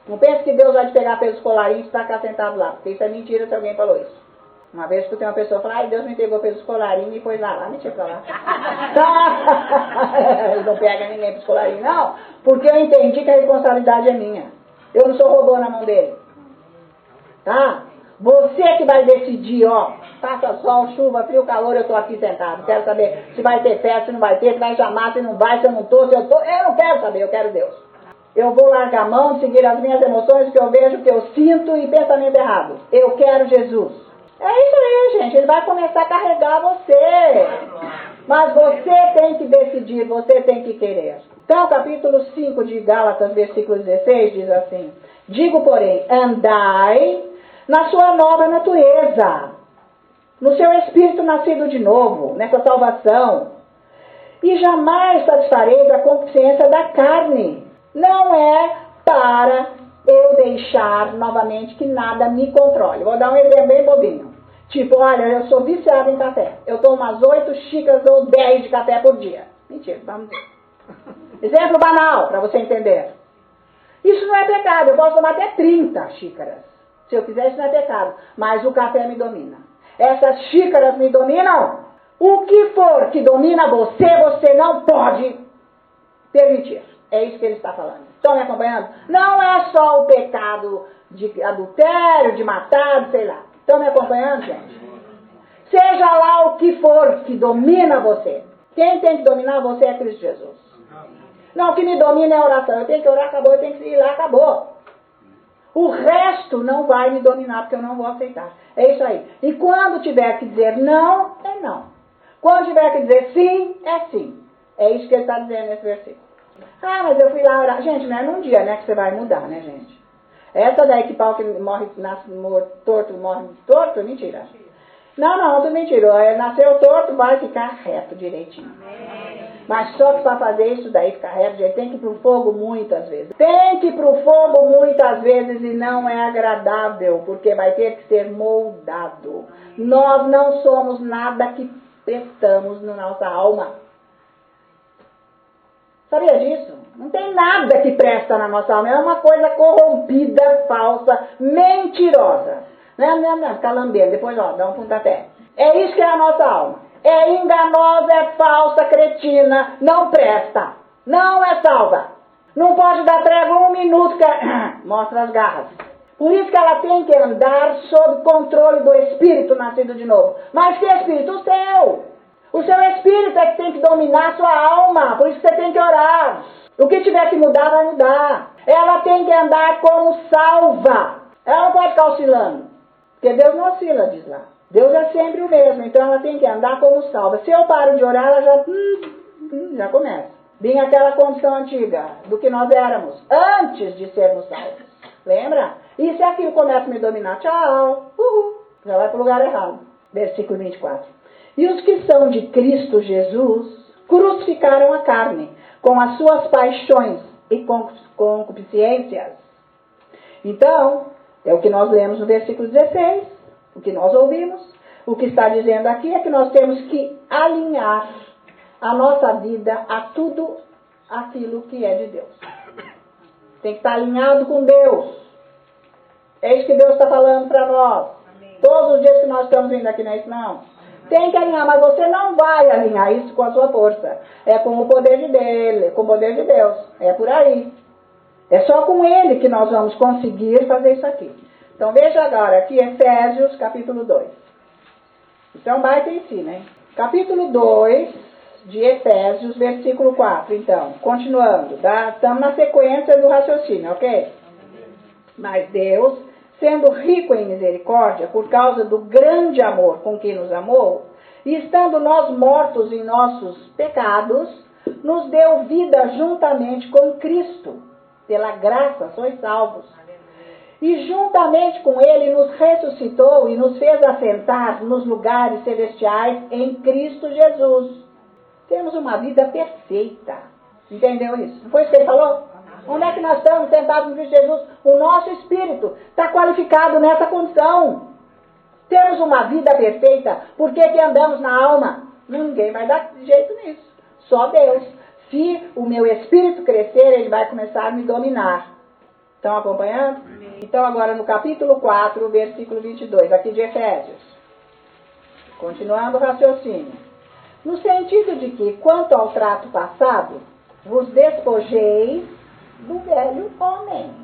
Não pense que Deus vai te pegar pelos colarinhos e ficar sentado lá. Porque isso é mentira se alguém falou isso. Uma vez que tem uma pessoa que fala, ai, Deus me pegou pelos colarinhos e me pôs lá. Mentira pra lá. Ele não pega ninguém pelos colarinhos, não. Porque eu entendi que a responsabilidade é minha. Eu não sou robô na mão dele. Tá? Você que vai decidir, ó. Faça sol, chuva, frio, calor, eu tô aqui sentado. Quero saber se vai ter festa, se não vai ter, se vai chamar, se não vai, se eu não tô, se eu tô. Eu não quero saber, eu quero Deus. Eu vou largar a mão, seguir as minhas emoções, o que eu vejo, o que eu sinto e pensamento errado. Eu quero Jesus. É isso aí, gente. Ele vai começar a carregar você. Mas você tem que decidir, você tem que querer. Então, capítulo 5 de Gálatas, versículo 16, diz assim: digo, porém, andai na sua nova natureza, no seu espírito nascido de novo, nessa salvação, e jamais satisfareis a concupiscência da carne. Não é para eu deixar novamente que nada me controle. Vou dar um exemplo bem bobinho. Tipo, olha, eu sou viciado em café. Eu tomo umas 8 xícaras ou 10 de café por dia. Mentira, vamos ver. Exemplo banal, para você entender. Isso não é pecado. Eu posso tomar até 30 xícaras. Se eu quiser, isso não é pecado. Mas o café me domina. Essas xícaras me dominam. O que for que domina você, você não pode permitir. É isso que ele está falando. Estão me acompanhando? Não é só o pecado de adultério, de matar, sei lá. Estão me acompanhando, gente? Seja lá o que for que domina você. Quem tem que dominar você é Cristo Jesus. Não, o que me domina é a oração. Eu tenho que orar, acabou. Eu tenho que ir lá, acabou. O resto não vai me dominar, porque eu não vou aceitar. É isso aí. E quando tiver que dizer não, é não. Quando tiver que dizer sim, é sim. É isso que ele está dizendo nesse versículo. Ah, mas eu fui lá orar. Gente, não é num dia, né, que você vai mudar, né, gente? Essa daí que pau que morre, nasce torto, morre torto, mentira. Não, tudo mentira. Nasceu torto, vai ficar reto direitinho. Mas só que para fazer isso daí ficar reto, gente, tem que ir pro fogo muitas vezes. Tem que ir pro fogo muitas vezes e não é agradável, porque vai ter que ser moldado. Nós não somos nada que prestamos na nossa alma. Sabia disso? Não tem nada que presta na nossa alma. É uma coisa corrompida, falsa, mentirosa. Não, fica lambendo, depois ó, dá um pontapé. É isso que é a nossa alma. É enganosa, é falsa, cretina, não presta. Não é salva. Não pode dar trégua um minuto que mostra as garras. Por isso que ela tem que andar sob controle do Espírito nascido de novo. Mas que Espírito? O seu. O seu Espírito é que tem que dominar a sua alma. Por isso que você tem que orar. O que tiver que mudar, vai mudar. Ela tem que andar como salva. Ela não pode ficar oscilando. Porque Deus não oscila, diz lá. Deus é sempre o mesmo. Então ela tem que andar como salva. Se eu paro de orar, ela já começa. Vem aquela condição antiga do que nós éramos antes de sermos salvos. Lembra? E se aquilo começa a me dominar, tchau. Já vai para o lugar errado. Versículo 24. E os que são de Cristo Jesus crucificaram a carne com as suas paixões e concupiscências. Então, é o que nós lemos no versículo 16, o que nós ouvimos. O que está dizendo aqui é que nós temos que alinhar a nossa vida a tudo aquilo que é de Deus. Tem que estar alinhado com Deus. É isso que Deus está falando para nós. Amém. Todos os dias que nós estamos vindo aqui, não é isso não? Tem que alinhar, mas você não vai alinhar isso com a sua força. É com o poder de dele, com o poder de Deus. É por aí. É só com ele que nós vamos conseguir fazer isso aqui. Então veja agora aqui Efésios capítulo 2. Isso é um baita ensino, hein? Capítulo 2 de Efésios, versículo 4. Então, continuando. Estamos na sequência do raciocínio, ok? Mas Deus, sendo rico em misericórdia, por causa do grande amor com que nos amou, e estando nós mortos em nossos pecados, nos deu vida juntamente com Cristo. Pela graça sois salvos. E juntamente com Ele nos ressuscitou e nos fez assentar nos lugares celestiais em Cristo Jesus. Temos uma vida perfeita. Entendeu isso? Não foi isso que ele falou? Onde é que nós estamos sentados em Cristo Jesus? O nosso espírito está qualificado nessa condição. Temos uma vida perfeita. Por que que andamos na alma? Ninguém vai dar jeito nisso. Só Deus. Se o meu espírito crescer, ele vai começar a me dominar. Estão acompanhando? Então agora no capítulo 4, versículo 22, aqui de Efésios. Continuando o raciocínio. No sentido de que, quanto ao trato passado, vos despojeis do velho homem,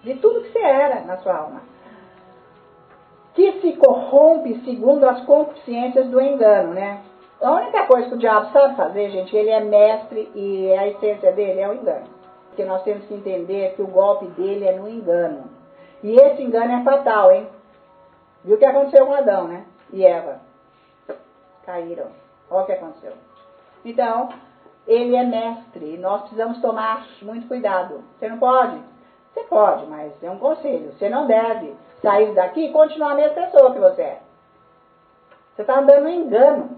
de tudo que você era na sua alma, que se corrompe segundo as concupiscências do engano, né? A única coisa que o diabo sabe fazer, gente, ele é mestre e a essência dele é o engano. Porque nós temos que entender que o golpe dele é no engano. E esse engano é fatal, hein? Viu o que aconteceu com Adão, né? E Eva. Caíram. Olha o que aconteceu. Então, ele é mestre e nós precisamos tomar muito cuidado. Você não pode? Você pode, mas é um conselho. Você não deve sair daqui e continuar a mesma pessoa que você é. Você está andando no engano.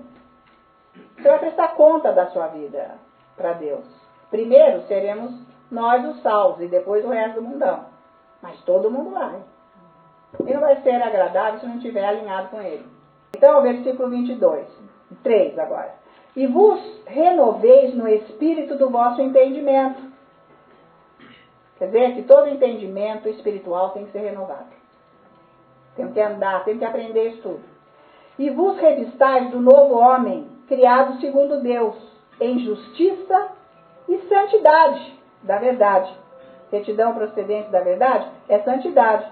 Você vai prestar conta da sua vida para Deus. Primeiro seremos nós os salvos e depois o resto do mundão. Mas todo mundo vai. E não vai ser agradável se não estiver alinhado com ele. Então, versículo 22. 3 agora. E vos renoveis no espírito do vosso entendimento. Quer dizer que todo entendimento espiritual tem que ser renovado. Tem que andar, tem que aprender isso tudo. E vos revistais do novo homem, criado segundo Deus, em justiça e santidade da verdade. Retidão procedente da verdade é santidade,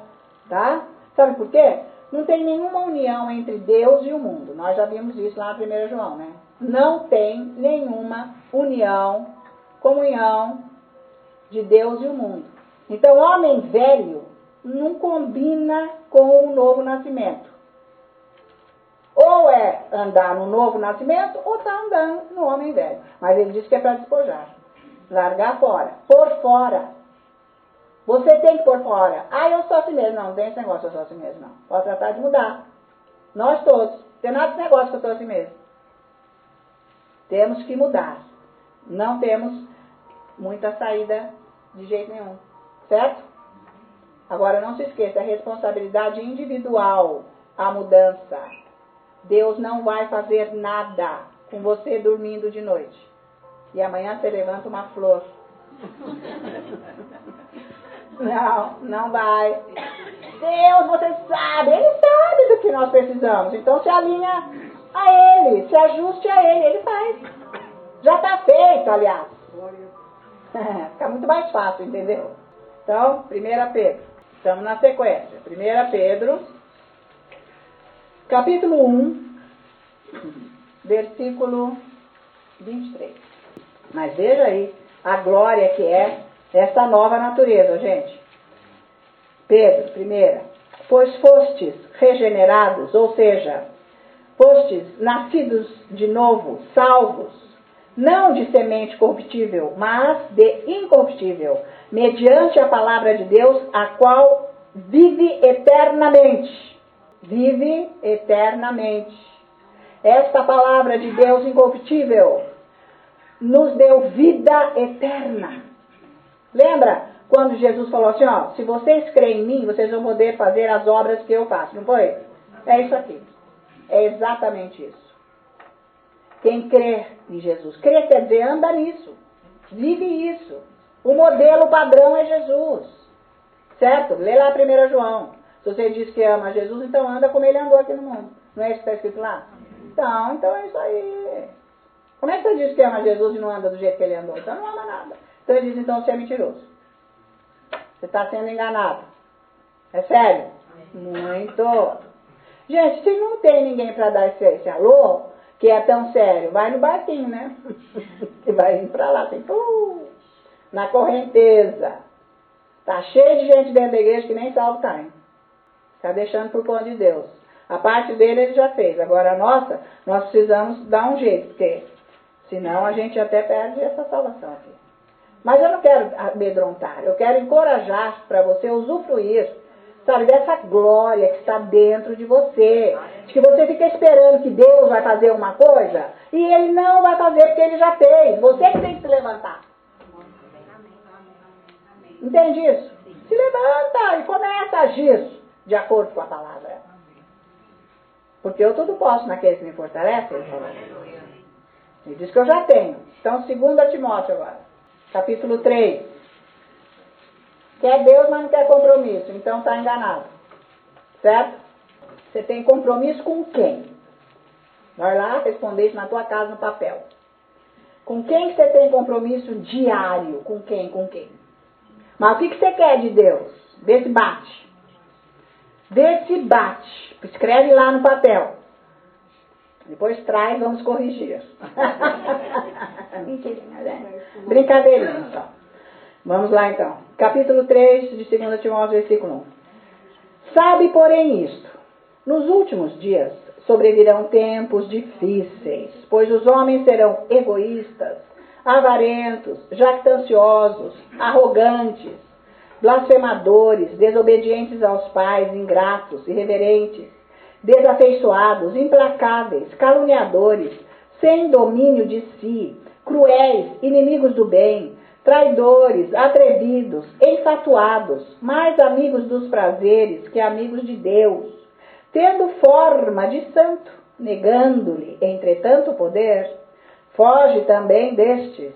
tá? Sabe por quê? Não tem nenhuma união entre Deus e o mundo. Nós já vimos isso lá na 1 João, né? Não tem nenhuma união, comunhão de Deus e o mundo. Então, homem velho não combina com o novo nascimento. Ou é andar no novo nascimento, ou está andando no homem velho. Mas ele diz que é para despojar. Largar fora. Por fora. Você tem que pôr fora. Ah, eu sou assim mesmo. Não tem esse negócio, eu sou assim mesmo, não. Pode tratar de mudar. Nós todos. Tem nada desse negócio que eu sou assim mesmo. Temos que mudar. Não temos muita saída de jeito nenhum. Certo? Agora, não se esqueça, é responsabilidade individual a mudança. Deus não vai fazer nada com você dormindo de noite. E amanhã você levanta uma flor. Não vai. Deus, você sabe, Ele sabe do que nós precisamos. Então se alinha a Ele, se ajuste a Ele, Ele faz. Já está feito, aliás. Fica muito mais fácil, entendeu? Então, 1 Pedro. Estamos na sequência. 1 Pedro, capítulo 1, versículo 23. Mas veja aí a glória que é essa nova natureza, gente. Pedro, primeira. Pois fostes regenerados, ou seja, fostes nascidos de novo, salvos, não de semente corruptível, mas de incorruptível, mediante a palavra de Deus, a qual vive eternamente. Vive eternamente. Esta palavra de Deus incorruptível nos deu vida eterna. Lembra quando Jesus falou assim, ó, se vocês creem em mim, vocês vão poder fazer as obras que eu faço, não foi? É isso aqui. É exatamente isso. Quem crê em Jesus, crê quer dizer anda nisso, vive isso. O modelo padrão é Jesus, certo? Lê lá 1 João. Se você diz que ama Jesus, então anda como ele andou aqui no mundo. Não é isso que está escrito lá? Então é isso aí. Como é que você diz que ama Jesus e não anda do jeito que ele andou? Então não ama nada. Então ele diz, então você é mentiroso. Você está sendo enganado. É sério? Muito. Gente, se não tem ninguém para dar esse alô, que é tão sério, vai no barquinho, né? E vai indo para lá, assim, na correnteza. Tá cheio de gente dentro da igreja que nem salvo tá, hein? Tá deixando por conta de Deus. A parte dele ele já fez. Agora a nossa, nós precisamos dar um jeito, porque senão a gente até perde essa salvação aqui. Mas eu não quero amedrontar, eu quero encorajar para você usufruir, sabe, dessa glória que está dentro de você. De que você fica esperando que Deus vai fazer uma coisa e Ele não vai fazer porque Ele já fez. Você que tem que se levantar. Entende isso? Se levanta e começa a agir de acordo com a palavra. Porque eu tudo posso naquele que me fortalece. Ele diz que eu já tenho. Então, 2 Timóteo agora. Capítulo 3. Quer Deus, mas não quer compromisso. Então está enganado. Certo? Você tem compromisso com quem? Vai lá responder isso na tua casa no papel. Com quem você tem compromisso diário? Com quem? Com quem? Mas o que você quer de Deus? Vê se bate. Vê se bate. Escreve lá no papel. Depois traz, vamos corrigir. Mentirinha, né? Brincadeirinha, então. Vamos lá, então. Capítulo 3 de 2 Timóteo, versículo 1. Sabe, porém, isto. Nos últimos dias sobrevirão tempos difíceis, pois os homens serão egoístas, avarentos, jactanciosos, arrogantes, blasfemadores, desobedientes aos pais, ingratos, irreverentes, desafeiçoados, implacáveis, caluniadores, sem domínio de si, cruéis, inimigos do bem, traidores, atrevidos, enfatuados, mais amigos dos prazeres que amigos de Deus, tendo forma de santo, negando-lhe, entretanto, o poder. Foge também destes,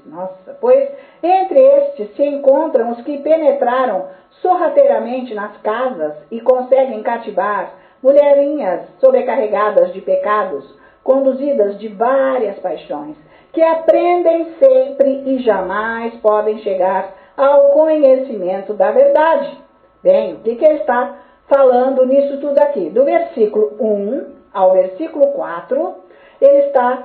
pois entre estes se encontram os que penetraram sorrateiramente nas casas e conseguem cativar mulherinhas sobrecarregadas de pecados, conduzidas de várias paixões, que aprendem sempre e jamais podem chegar ao conhecimento da verdade. Bem, o que ele está falando nisso tudo aqui? Do versículo 1 ao versículo 4, ele está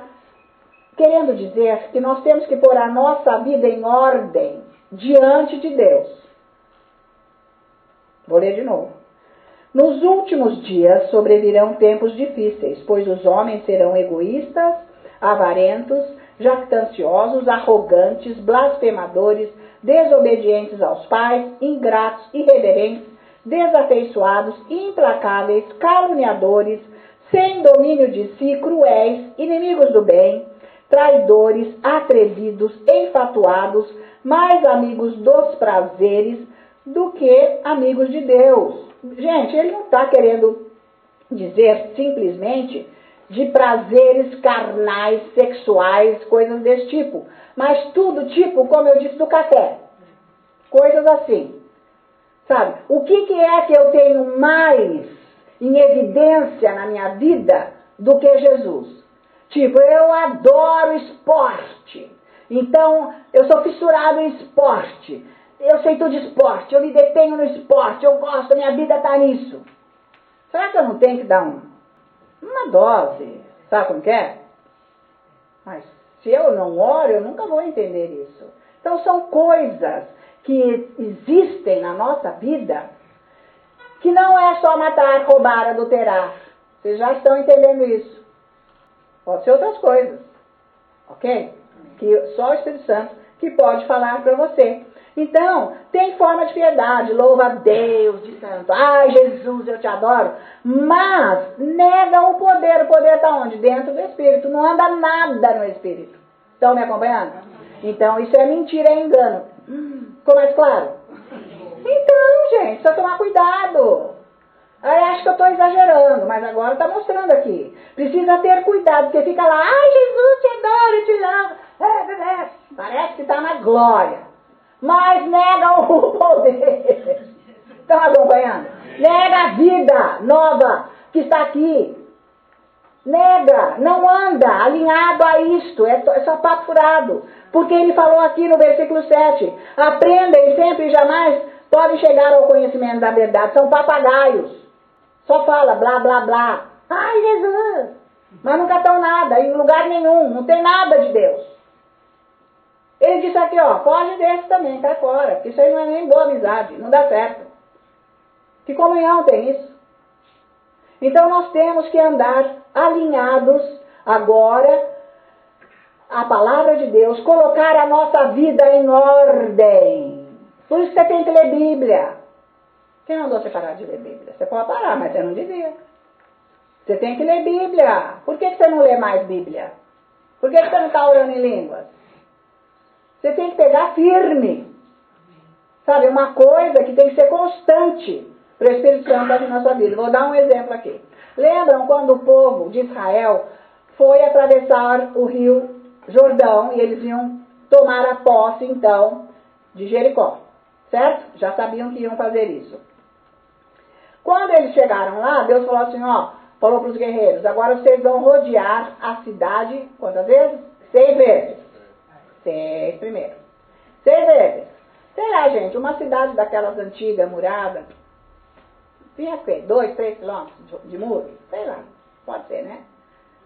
querendo dizer que nós temos que pôr a nossa vida em ordem diante de Deus. Vou ler de novo. Nos últimos dias sobrevirão tempos difíceis, pois os homens serão egoístas, avarentos, jactanciosos, arrogantes, blasfemadores, desobedientes aos pais, ingratos, irreverentes, desafeiçoados, implacáveis, caluniadores, sem domínio de si, cruéis, inimigos do bem, traidores, atrevidos, enfatuados, mais amigos dos prazeres do que amigos de Deus. Gente, ele não está querendo dizer simplesmente de prazeres carnais, sexuais, coisas desse tipo. Mas tudo tipo, como eu disse, do café. Coisas assim. Sabe? O que é que eu tenho mais em evidência na minha vida do que Jesus? Tipo, eu adoro esporte. Então, eu sou fissurado em esporte. Eu sei tudo de esporte, eu me detenho no esporte, eu gosto, a minha vida está nisso. Será que eu não tenho que dar uma dose? Sabe como que é? Mas se eu não oro, eu nunca vou entender isso. Então são coisas que existem na nossa vida que não é só matar, roubar, adulterar. Vocês já estão entendendo isso. Pode ser outras coisas. Ok? Que só o Espírito Santo que pode falar para você. Então, tem forma de piedade, louva a Deus de santo. Ai, Jesus, eu te adoro. Mas nega o poder está onde? Dentro do Espírito. Não anda nada no Espírito. Estão me acompanhando? Então, isso é mentira, é engano. Ficou mais claro? Então, gente, precisa tomar cuidado. Aí acho que eu estou exagerando, mas agora está mostrando aqui. Precisa ter cuidado, porque fica lá, ai, Jesus, te adoro, eu te amo. Parece que está na glória. Mas nega o poder. Estão acompanhando? Nega a vida nova que está aqui. Nega, não anda alinhado a isto. É só papo furado. Porque ele falou aqui no versículo 7. Aprendem sempre e jamais podem chegar ao conhecimento da verdade. São papagaios. Só fala blá, blá, blá. Ai, Jesus. Mas nunca estão nada, em lugar nenhum. Não tem nada de Deus. Ele disse aqui, ó, foge desse também, cai fora, porque isso aí não é nem boa amizade, não dá certo. Que comunhão tem isso? Então nós temos que andar alinhados agora à palavra de Deus, colocar a nossa vida em ordem. Por isso que você tem que ler Bíblia. Quem mandou você parar de ler Bíblia? Você pode parar, mas você não devia. Você tem que ler Bíblia. Por que você não lê mais Bíblia? Por que você não está orando em línguas? Você tem que pegar firme. Sabe, uma coisa que tem que ser constante para o Espírito Santo agir na sua vida. Vou dar um exemplo aqui. Lembram quando o povo de Israel foi atravessar o rio Jordão e eles iam tomar a posse, então, de Jericó. Certo? Já sabiam que iam fazer isso. Quando eles chegaram lá, Deus falou assim, ó, falou para os guerreiros, agora vocês vão rodear a cidade, quantas vezes? 6 vezes. 6 primeiro. 6 vezes. Sei lá, gente, uma cidade daquelas antigas, murada, tinha que ter 2, 3 quilômetros de muro, sei lá, pode ser, né?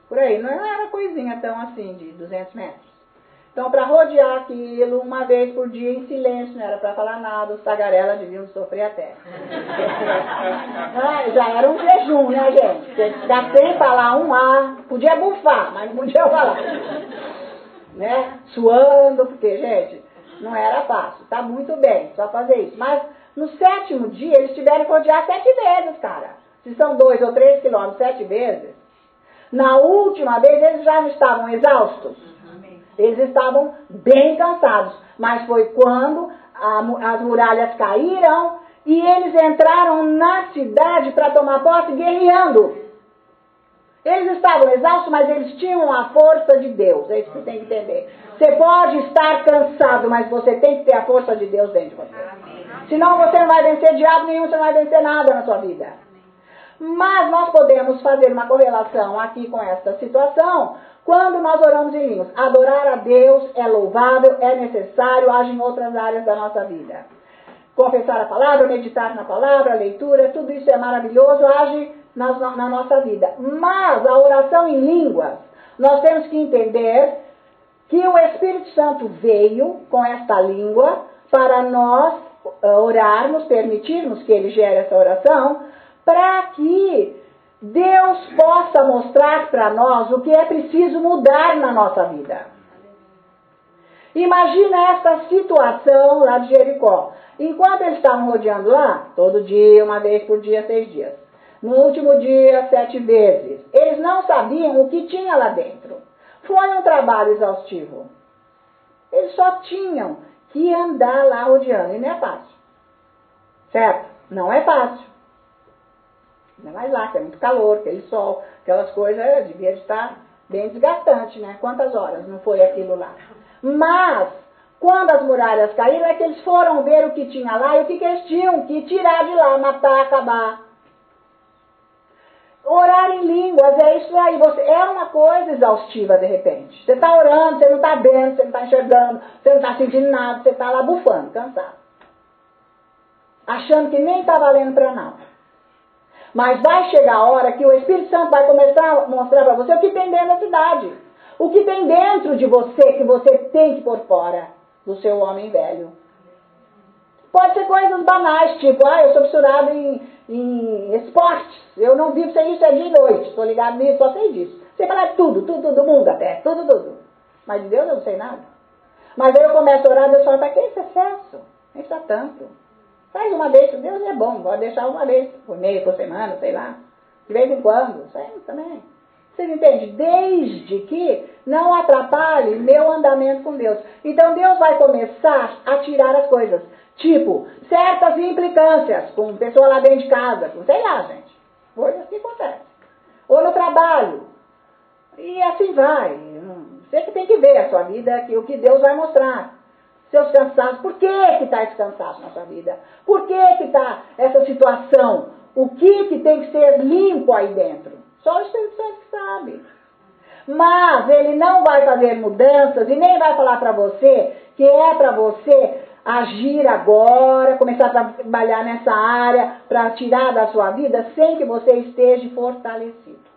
Por aí, não era coisinha tão assim, de 200 metros. Então, para rodear aquilo, uma vez por dia, em silêncio, não era para falar nada, os tagarelas deviam sofrer até. Já era um jejum, né, gente? Você ficar sem falar um A, podia bufar, mas não podia falar. Né? Suando, porque, gente, não era fácil. Tá muito bem, só fazer isso. Mas no 7º dia, eles tiveram que rodear 7 vezes, cara. Se são 2 ou 3 quilômetros, 7 vezes. Na última vez, eles já não estavam exaustos. Eles estavam bem cansados. Mas foi quando as muralhas caíram e eles entraram na cidade para tomar posse guerreando. Eles estavam exaustos, mas eles tinham a força de Deus. É isso que você tem que entender. Você pode estar cansado, mas você tem que ter a força de Deus dentro de você. Senão você não vai vencer diabo nenhum, você não vai vencer nada na sua vida. Mas nós podemos fazer uma correlação aqui com esta situação, Quando nós oramos em línguas, adorar a Deus é louvável, é necessário, age em outras áreas da nossa vida. Confessar a palavra, meditar na palavra, a leitura, tudo isso é maravilhoso, age na nossa vida. Mas a oração em línguas, nós temos que entender que o Espírito Santo veio com esta língua para nós orarmos, permitirmos que ele gere essa oração, para que Deus possa mostrar para nós o que é preciso mudar na nossa vida. Imagina esta situação lá de Jericó. Enquanto eles estavam rodeando lá, todo dia, uma vez por dia, 6 dias. No último dia, 7 vezes. Eles não sabiam o que tinha lá dentro. Foi um trabalho exaustivo. Eles só tinham que andar lá rodeando. E não é fácil. Certo? Não é fácil. Ainda mais lá, que é muito calor, aquele sol, aquelas coisas, devia estar bem desgastante, né? Quantas horas não foi aquilo lá? Mas, quando as muralhas caíram, é que eles foram ver o que tinha lá e o que eles tinham que tirar de lá, matar, acabar. Orar em línguas, é isso aí. É uma coisa exaustiva, de repente. Você está orando, você não está vendo, você não está enxergando, você não está sentindo nada, você está lá bufando, cansado. Achando que nem está valendo para nada. Mas vai chegar a hora que o Espírito Santo vai começar a mostrar para você o que tem dentro da cidade. O que tem dentro de você, que você tem que pôr fora do seu homem velho. Pode ser coisas banais, tipo, eu sou fissurado em esportes. Eu não vivo sem isso, é dia e noite. Estou ligado nisso, só sei disso. Sei falar tudo do mundo até, tudo. Mas de Deus eu não sei nada. Mas aí eu começo a orar, Deus fala, para que esse excesso? Nem precisa tanto. Faz uma vez, Deus é bom, pode deixar uma vez por mês, por semana, sei lá. De vez em quando, isso aí também. Vocês entendem? Desde que não atrapalhe meu andamento com Deus. Então Deus vai começar a tirar as coisas. Tipo, certas implicâncias com pessoa lá dentro de casa, com, sei lá, gente. Coisas que acontecem. Ou no trabalho. E assim vai. Você que tem que ver a sua vida, o que Deus vai mostrar. Seus cansaços. Por que está esse cansaço na sua vida? Por que está essa situação? O que tem que ser limpo aí dentro? Só o Espírito Santo que sabe. Mas ele não vai fazer mudanças e nem vai falar para você que é para você agir agora, começar a trabalhar nessa área para tirar da sua vida sem que você esteja fortalecido.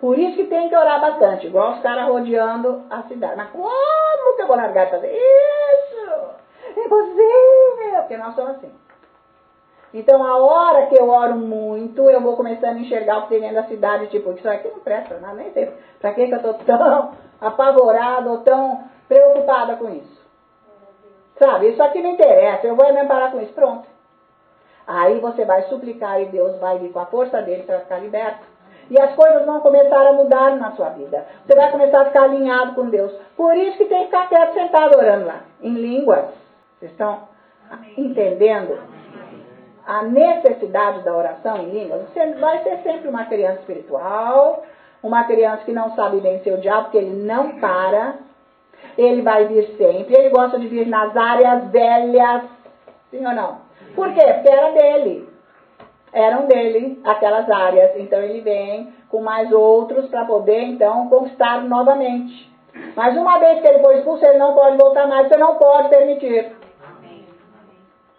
Por isso que tem que orar bastante, igual os caras rodeando a cidade. Mas como que eu vou largar de fazer isso? Impossível! Porque nós somos assim. Então, a hora que eu oro muito, eu vou começando a enxergar o que tem dentro da cidade, tipo, isso aqui não presta nada, nem sei pra que eu estou tão apavorada ou tão preocupada com isso. Sabe, isso aqui não interessa, eu vou me parar com isso, pronto. Aí você vai suplicar e Deus vai vir com a força dele para ficar liberto. E as coisas vão começar a mudar na sua vida. Você vai começar a ficar alinhado com Deus. Por isso que tem que ficar quieto, sentado, orando lá, em línguas. Vocês estão entendendo a necessidade da oração em línguas? Você vai ser sempre uma criança espiritual, uma criança que não sabe vencer o diabo, porque ele não para. Ele vai vir sempre. Ele gosta de vir nas áreas velhas. Sim ou não? Por quê? Porque era dele. Eram dele aquelas áreas. Então ele vem com mais outros para poder, então, conquistar novamente. Mas uma vez que ele foi expulso, ele não pode voltar mais. Você não pode permitir.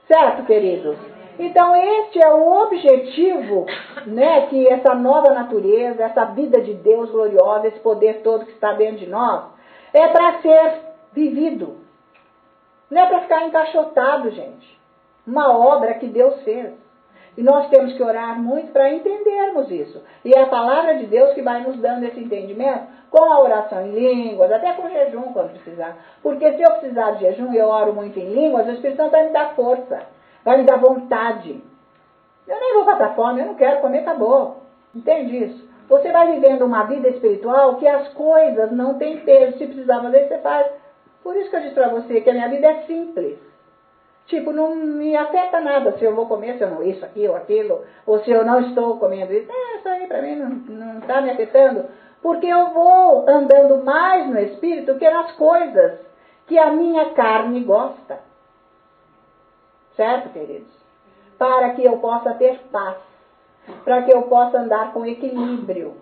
Certo, queridos? Então, este é o objetivo, né, que essa nova natureza, essa vida de Deus gloriosa, esse poder todo que está dentro de nós, é para ser vivido. Não é para ficar encaixotado, gente. Uma obra que Deus fez. E nós temos que orar muito para entendermos isso. E é a palavra de Deus que vai nos dando esse entendimento com a oração em línguas, até com jejum quando precisar. Porque se eu precisar de jejum e eu oro muito em línguas, o Espírito Santo vai me dar força. Vai me dar vontade. Eu nem vou passar fome, eu não quero comer, acabou. Entende isso? Você vai vivendo uma vida espiritual que as coisas não têm peso. Se precisar fazer, você faz. Por isso que eu disse para você que a minha vida é simples. Tipo, não me afeta nada se eu vou comer, se eu não isso, aqui ou aquilo, ou se eu não estou comendo isso. Isso aí para mim não está me afetando. Porque eu vou andando mais no Espírito que nas coisas que a minha carne gosta. Certo, queridos? Para que eu possa ter paz. Para que eu possa andar com equilíbrio.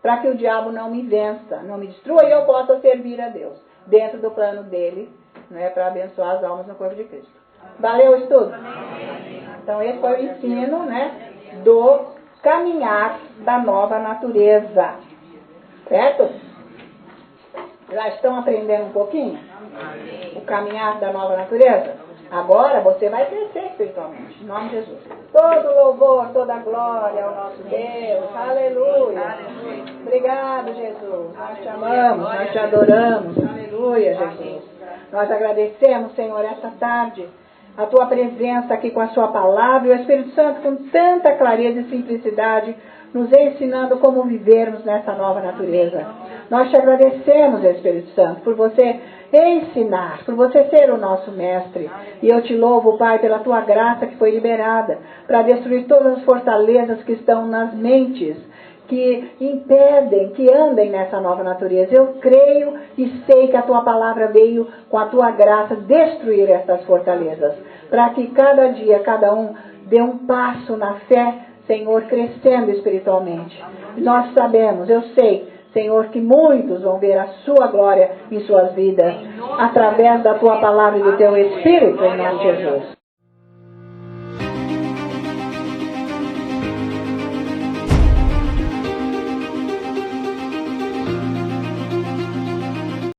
para que o diabo não me vença, não me destrua e eu possa servir a Deus, dentro do plano dele, né, para abençoar as almas no corpo de Cristo. Valeu o estudo? Então esse foi o ensino, né, do caminhar da nova natureza. Certo? Já estão aprendendo um pouquinho? O caminhar da nova natureza? Agora você vai crescer espiritualmente, em nome de Jesus. Todo louvor, toda glória ao nosso Deus. Aleluia. Obrigado, Jesus. Nós te amamos, nós te adoramos. Aleluia, Jesus. Nós agradecemos, Senhor, esta tarde, a tua presença aqui com a sua palavra e o Espírito Santo com tanta clareza e simplicidade, nos ensinando como vivermos nessa nova natureza. Nós te agradecemos, Espírito Santo, por você ensinar, por você ser o nosso mestre. E eu te louvo, Pai, pela tua graça que foi liberada para destruir todas as fortalezas que estão nas mentes, que impedem, que andem nessa nova natureza. Eu creio e sei que a tua palavra veio com a tua graça destruir essas fortalezas, para que cada dia, cada um dê um passo na fé, Senhor, crescendo espiritualmente. Nós sabemos, eu sei, Senhor, que muitos vão ver a sua glória em suas vidas, através da tua palavra e do teu Espírito, em nome de Jesus.